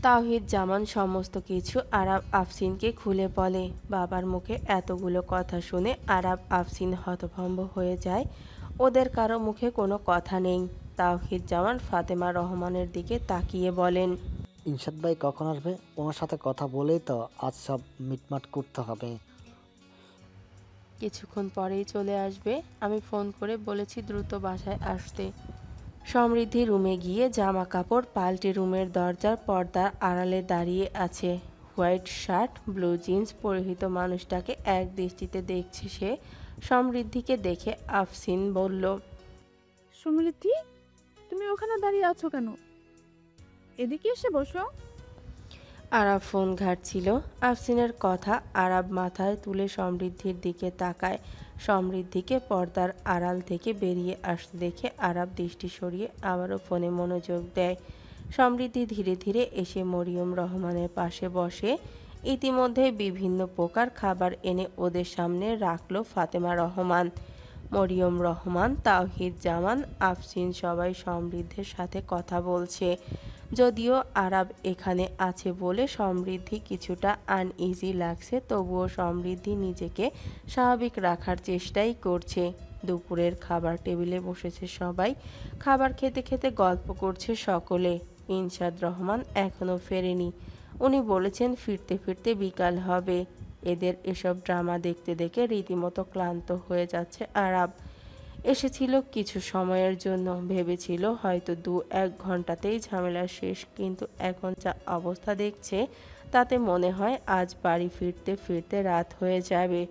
তাওহিদ জামান সমস্ত কিছু আরাব আফসিনকে খুলে বলে। বাবার মুখে এতগুলো কথা শুনে আরাব আফসিন হতভম্ব হয়ে যায়। ওদের কারো মুখে কোনো কথা নেই। তাওহিদ জামান ফাতেমা রহমানের দিকে তাকিয়ে বলেন, ইনশাদ ভাই কখন আসবে? ওনার সাথে কথা বলেই তো আজ সব মিটমাট করতে হবে। কিছুক্ষণ পরেই চলে আসবে। আমি ফোন করে বলেছি দ্রুত বাসায় আসতে। সমৃদ্ধি রুমে গিয়ে জামা কাপড় পাল্টে রুমের দরজার পর্দার আড়ালে দাঁড়িয়ে আছে। হোয়াইট শার্ট ব্লু জিন্স পরিহিত মানুষটাকে এক দৃষ্টিতে দেখছে সে। সমৃদ্ধিকে দেখে আফসিন বলল, সমৃদ্ধি, তুমি ওখানে দাঁড়িয়ে আছো কেন? এদিকে এসে বসো। আরাব ফোন ঘাটছিল। আফসিনের কথা আরাব মাথায় তুলে সমৃদ্ধির দিকে তাকায়। সমৃদ্ধিকে পর্দার আড়াল থেকে বেরিয়ে আসতে দেখে আরাব দৃষ্টি সরিয়ে আবারও ফোনে মনোযোগ দেয়। সমৃদ্ধি ধীরে ধীরে এসে মরিয়ম রহমানের পাশে বসে। ইতিমধ্যে বিভিন্ন প্রকার খাবার এনে ওদের সামনে রাখল ফাতেমা রহমান। মরিয়ম রহমান, তাওহিদ জামান, আফসিন সবাই সমৃদ্ধির সাথে কথা বলছে। যদিও আরাব এখানে আছে বলে সমৃদ্ধি কিছুটা আনইজি লাগছে, তবুও সমৃদ্ধি নিজেকে স্বাভাবিক রাখার চেষ্টাই করছে। দুপুরের খাবার টেবিলে বসেছে সবাই। খাবার খেতে খেতে গল্প করছে সকলে। ইনশাদ রহমান এখনও ফেরেনি। উনি বলেছেন ফিরতে ফিরতে বিকাল হবে। এদের এসব ড্রামা দেখতে দেখে রীতিমতো ক্লান্ত হয়ে যাচ্ছে আরাব। এসেছিল কিছু সময়ের জন্য, ভেবেছিল হয়তো 2-1 ঘন্টাতেই ঝামেলা শেষ, কিন্তু এখন যা অবস্থা দেখছে তাতে মনে হয় আজ বাড়ি ফিরতে ফিরতে রাত হয়ে যাবে।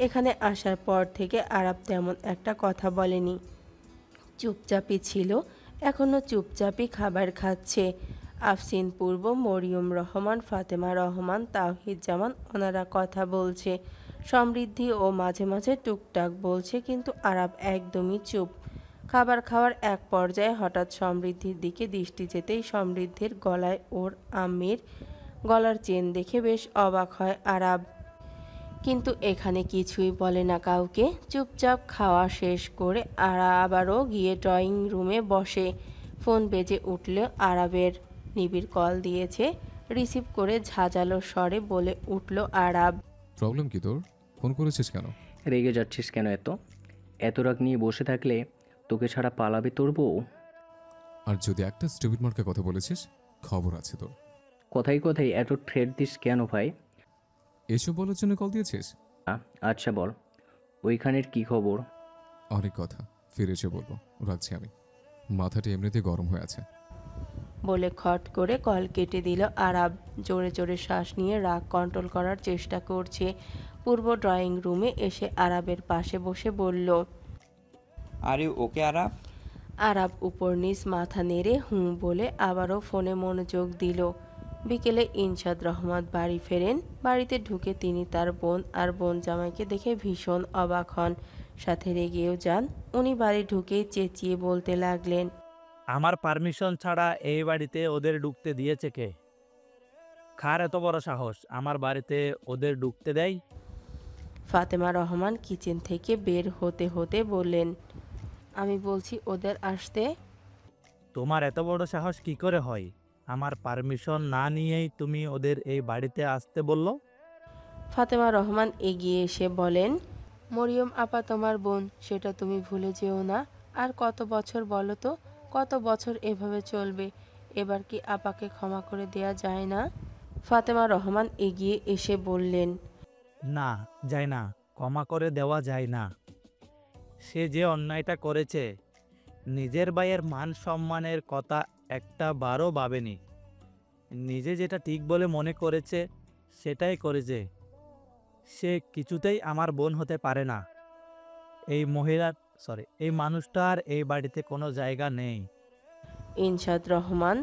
এখানে আসার পর থেকে আরাব তেমন একটা কথা বলেনি, চুপচাপই ছিল। এখনও চুপচাপই খাবার খাচ্ছে। আফসিন পূর্ব, মরিয়ম রহমান, ফাতেমা রহমান, তাওহিদ জামান ওনারা কথা বলছে। সমৃদ্ধি ও মাঝে মাঝে টুকটাক বলছে, কিন্তু আরাব একদমই চুপ। খাবার খাওয়ার এক পর্যায়ে হঠাৎ সমৃদ্ধির দিকে দৃষ্টি যেতেই সমৃদ্ধির গলায় ওর আম্মির গলার চেন দেখে বেশ অবাক হয় আরাব, কিন্তু এখানে কিছুই বলে না কাউকে। চুপচাপ খাওয়া শেষ করে আবারও গিয়ে ড্রয়িং রুমে বসে। ফোন বেজে উঠল আরাবের। নিবিড় কল দিয়েছে। রিসিভ করে ঝাঁঝালো স্বরে বলে উঠল আরাব, প্রবলেম কি তোর? ফোন করেছিস কেন? রেগে যাচ্ছিস কেন এত? এত রাগ নিয়ে বসে থাকলে তোকে ছাড়া পালাবে তোর বউ? আর যদি একটা স্টুপিড মার্কে কথা বলেছিস, খবর আছে তোর। কথায় কথায় এত থ্রেট দিস কেন ভাই? এসব বলার জন্য কল দিয়েছিস? আচ্ছা বল, ওইখানের কি খবর? অনেক কথা, ফিরে এসে বলবো। রাখছি আমি, মাথাটা এমনিতে গরম হয়ে আছে। বলে খট করে কল কেটে দিল আরাব। জোরে জোরে শ্বাস নিয়ে রাগ কন্ট্রোল করার চেষ্টা করছে। পূর্ব ড্রয়িং রুমে এসে আরাবের পাশে বসে বলল, are you okay Arab? Arab উপর নিচ মাথা নেড়ে হুঁ বলে আবারও ফোনে মনোযোগ দিল। বিকেলে ইনশাদ রহমান বাড়ি ফেরেন। বাড়িতে ঢুকে তিনি তার বোন আর বোন জামাইকে দেখে ভীষণ অবাক হন, সাথে রেগেও যান। উনি বাড়ি ঢুকেই চেঁচিয়ে বলতে লাগলেন, আমার পারমিশন ছাড়া এই বাড়িতে ওদের ঢুকতে দিয়েছে কে? কার এত বড় সাহস আমার বাড়িতে ওদের ঢুকতে দেয়? ফাতেমা রহমান কিচেন থেকে বের হতে হতে বললেন, আমি বলছি ওদের আসতে। তোমার এত বড় সাহস কি করে হয়? আমার পারমিশন না নিয়েই তুমি ওদের এই বাড়িতে আসতে বললো? ফাতেমা রহমান এগিয়ে এসে বলেন, মরিয়ম আপা তোমার বোন, সেটা তুমি ভুলে যেও না। আর কত বছর বলো তো, কত বছর এভাবে চলবে? এবার কি আপাকে ক্ষমা করে দেয়া যায় না? ফাতেমা রহমান এগিয়ে এসে বললেন, না, যায় না, ক্ষমা করে দেওয়া যায় না। সে যে অন্যায়টা করেছে, নিজের ভাইয়ের মান সম্মানের কথা একটা বারও ভাবেনি। নিজে যেটা ঠিক বলে মনে করেছে সেটাই করেছে। সে কিছুতেই আমার বোন হতে পারে না। এই মহিলার এই মানুষটার এই বাড়িতে কোনো জায়গা নেই। ইনশাদ রহমান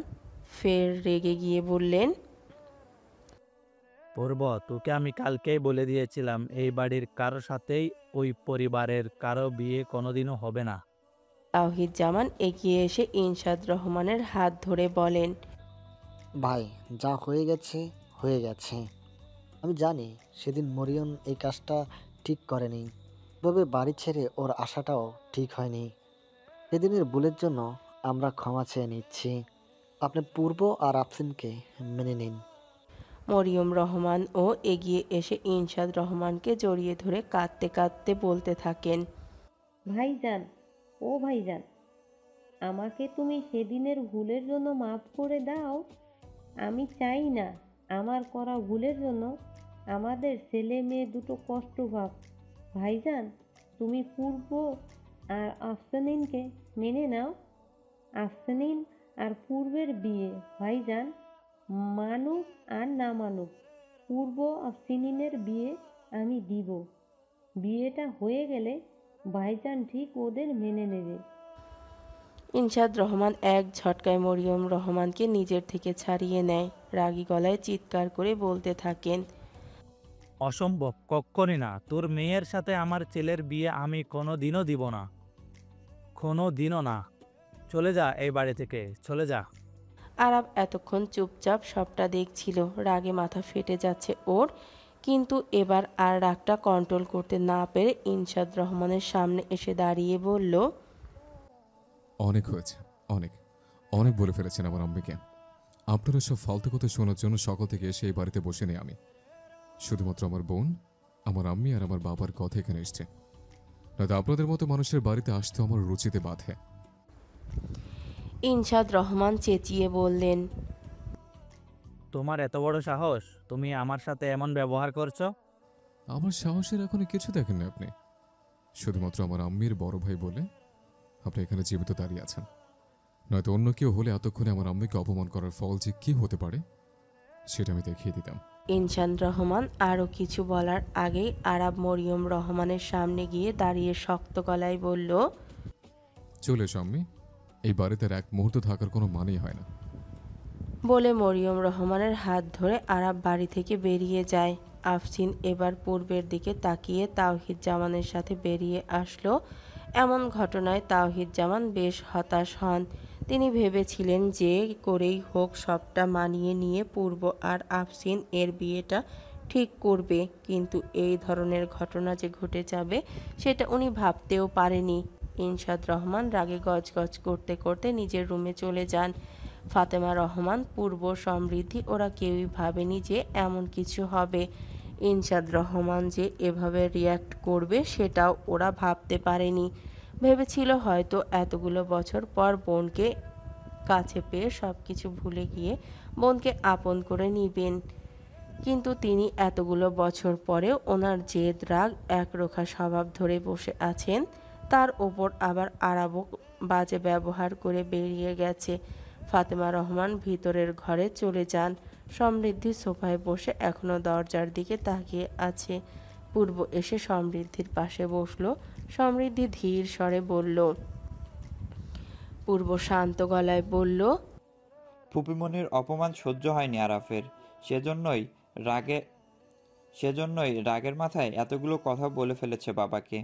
ফের রেগে গিয়ে বললেন, পূর্ব, তোকে আমি কালকেই বলে দিয়েছিলাম এই বাড়ির কারো সাথেই ওই পরিবারের কারো বিয়ে কোনোদিনও হবে না। তাওহিদ জামান এগিয়ে এসে ইনশাদ রহমানের হাত ধরে বলেন, ভাই, যা হয়ে গেছে হয়ে গেছে। আমি জানি সেদিন মরিয়ম এই কাজটা ঠিক করেনি, তবে বাড়ি ছেড়ে ওর আসাটাও ঠিক হয়নি। সেদিনের ভুলের জন্য আমরা ক্ষমা চেয়ে নিচ্ছি। আপনি পূর্ব আর আফসিনকে মেনে নিন। মরিয়ম রহমান ও এগিয়ে এসে ইনশাদ রহমানকে জড়িয়ে ধরে কাঁদতে কাঁদতে বলতে থাকেন, ভাইজান, ও ভাইজান, আমাকে তুমি সেদিনের ভুলের জন্য মাফ করে দাও। আমি চাই না আমার করা ভুলের জন্য আমাদের ছেলে মেয়ে দুটো কষ্ট পাক। ভাইজান, তুমি পূর্ব আর আফসানিনকে মেনে নাও। আফসানিন আর পূর্বের বিয়ে ভাইজান মানুক আর না মানুক, পূর্ব আফসিনিনের বিয়ে আমি দিব। বিয়েটা হয়ে গেলে ভাইজান ঠিক ওদের মেনে নেবে। ইনশাদ রহমান এক ঝটকায় মরিয়ম রহমানকে নিজের থেকে ছাড়িয়ে নেয়, রাগী গলায় চিৎকার করে বলতে থাকেন, অসম্ভব, কক্ষণই না। তোর মেয়ের সাথে আমার ছেলের বিয়ে আমি কোনোদিনও দিব না, কোনোদিনও না। চলে যা এই বাড়ি থেকে, চলে যা। আরাব এতক্ষণ চুপচাপ সবটা দেখছিল, রাগে মাথা ফেটে যাচ্ছে ওর, কিন্তু এবার আর রাগটা কন্ট্রোল করতে না পেরে ইনশাদ রহমানের সামনে এসে দাঁড়িয়ে বলল, অনেক হয়েছে, অনেক অনেক বলে ফেলেছেন আমার আম্মিকে। আপনারা সব ফালতু কথা শোনার জন্য সকাল থেকে এসে এই বাড়িতে বসে নেই আমি। শুধুমাত্র আমার বোন, আমার আম্মি আর আমার বাবার কথা এখানে এসছে। নয়তো আপনাদের মতো মানুষের বাড়িতে আসতে আমার রুচিতে বাধে। ইনশাদ রহমান চেঁচিয়ে বললেন, তোমার এত বড় সাহস, তুমি আমার সাথে এমন ব্যবহার করছো? আমার সাহসের এখনো কিছু দেখেন না আপনি। শুধুমাত্র আমার আম্মির বড় ভাই বলে আপনি এখানে জীবিত দাঁড়িয়ে আছেন। নয়তো অন্য কেউ হলে এতক্ষণে আমার আম্মিকে অপমান করার ফল যে কি হতে পারে সেটা আমি দেখিয়ে দিতাম। ইনশাদ রহমান আরও কিছু বলার আগেই আরাব মরিয়ম রহমানের সামনে গিয়ে দাঁড়িয়ে শক্ত গলায় বলল, চলে এসো আম্মি, এই বাড়িতে আর এক মুহূর্ত থাকার কোনো মানেই হয় না। বলে মরিয়ম রহমানের হাত ধরে আরাব বাড়ি থেকে বেরিয়ে যায়। আফসিন এবার পূর্বের দিকে তাকিয়ে তাওহিদ জামানের সাথে বেরিয়ে আসলো। এমন ঘটনায় তাওহিদ জামান বেশ হতাশ হন। তিনি ভেবেছিলেন যে করেই হোক সবটা মানিয়ে নিয়ে পূর্ব আর আফসিন এর বিয়েটা ঠিক করবে, কিন্তু এই ধরনের ঘটনা যে ঘটে যাবে সেটা উনি ভাবতেও পারেনি। ইনশাদ রহমান রাগে গজগজ করতে করতে নিজের রুমে চলে যান। ফাতেমা রহমান, পূর্ব, সমৃদ্ধি ওরা কেউই ভাবেনি যে এমন কিছু হবে। ইনশাদ রহমান যে এভাবে রিয়্যাক্ট করবে সেটাও ওরা ভাবতে পারেনি। ভেবেছিল হয়তো এতগুলো বছর পর বোনকে কাছে পেয়ে সব কিছু ভুলে গিয়ে বোনকে আপন করে নিবেন, কিন্তু তিনি এতগুলো বছর পরেও ওনার জেদ, রাগ, একরোখা স্বভাব ধরে বসে আছেন। তার ওপর আবার আরাবক বাজে ব্যবহার করে বেরিয়ে গেছে। ফাতেমা রহমান ভিতরের ঘরে চলে যান। সমৃদ্ধি সোফায় বসে এখনো দরজার দিকে তাকিয়ে আছে। পূর্ব এসে সমৃদ্ধির পাশে বসলো। সমৃদ্ধি ধীর স্বরে বলল, পূর্ব শান্ত গলায় বলল, ফুপিমনির অপমান সহ্য হয়নি আরাফের, সেজন্যই রাগে রাগের মাথায় এতগুলো কথা বলে ফেলেছে বাবাকে।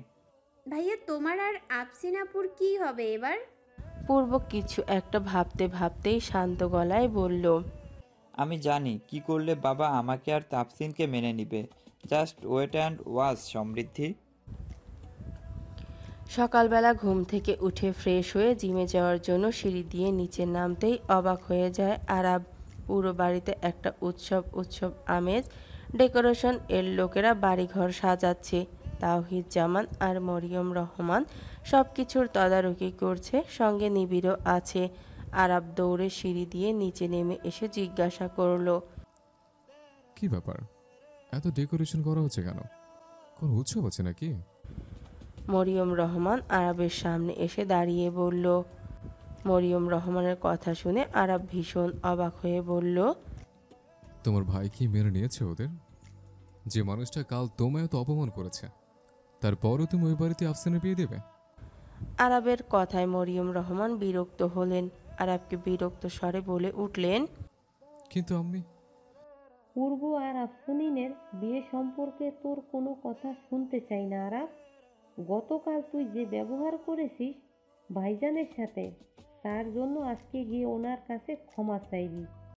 ভাইয়া, তোমার আর আফসিনাপুর কি হবে এবার? পূর্ব কিছু একটা ভাবতে ভাবতেই শান্ত গলায় বলল, আমি জানি কি করলে বাবা আমাকে আর তাফসিনকে মেনে নিবে। জাস্ট ওয়েট অ্যান্ড ওয়াচ সমৃদ্ধি। সকালবেলা ঘুম থেকে উঠে ফ্রেশ হয়ে জিমে যাওয়ার জন্য সিঁড়ি দিয়ে নিচে নামতেই অবাক হয়ে যায় আরাব। পুরো বাড়িতে একটা উৎসব উৎসব আমেজ, ডেকোরেশন এর লোকেরা বাড়িঘর সাজাচ্ছে। তাওহিদ জামান আর মরিয়ম রহমান সব কিছুর তদারকি করছে, সঙ্গে নিবিড়ও আছে। আরাব দৌড়ে সিঁড়ি দিয়ে নিচে নেমে এসে জিজ্ঞাসা করলো, কি ব্যাপার, এত ডেকোরেশন করা হচ্ছে কেন? কোন উৎসব আছে নাকি? মরিয়ম রহমান আরাবের সামনে এসে দাঁড়িয়ে বলল। মরিয়ম রহমানের কথা শুনে আরাব ভীষণ অবাক হয়ে বলল, তোমার ভাই কি মেনে নিয়েছে ওদের? যে মানুষটা কাল তোমায় তো অপমান করেছে, তারপরও তুমি ওই বাড়িতে আফসানের বিয়ে দেবে? আরাবের কথায় মরিয়ম রহমান বিরক্ত হলেন। আরাবকে বিরক্ত স্বরে বলে উঠলেন, কিন্তু আম্মি, পূর্ব আর আফসুনিনের বিয়ে সম্পর্কে তোর কোনো কথা শুনতে চাই না আরাফ। গতকাল তুই যে ব্যবহার করেছিস ভাইজানের সাথে, তার জন্য আজকে গিয়ে ওনার কাছে ক্ষমা চাইবি।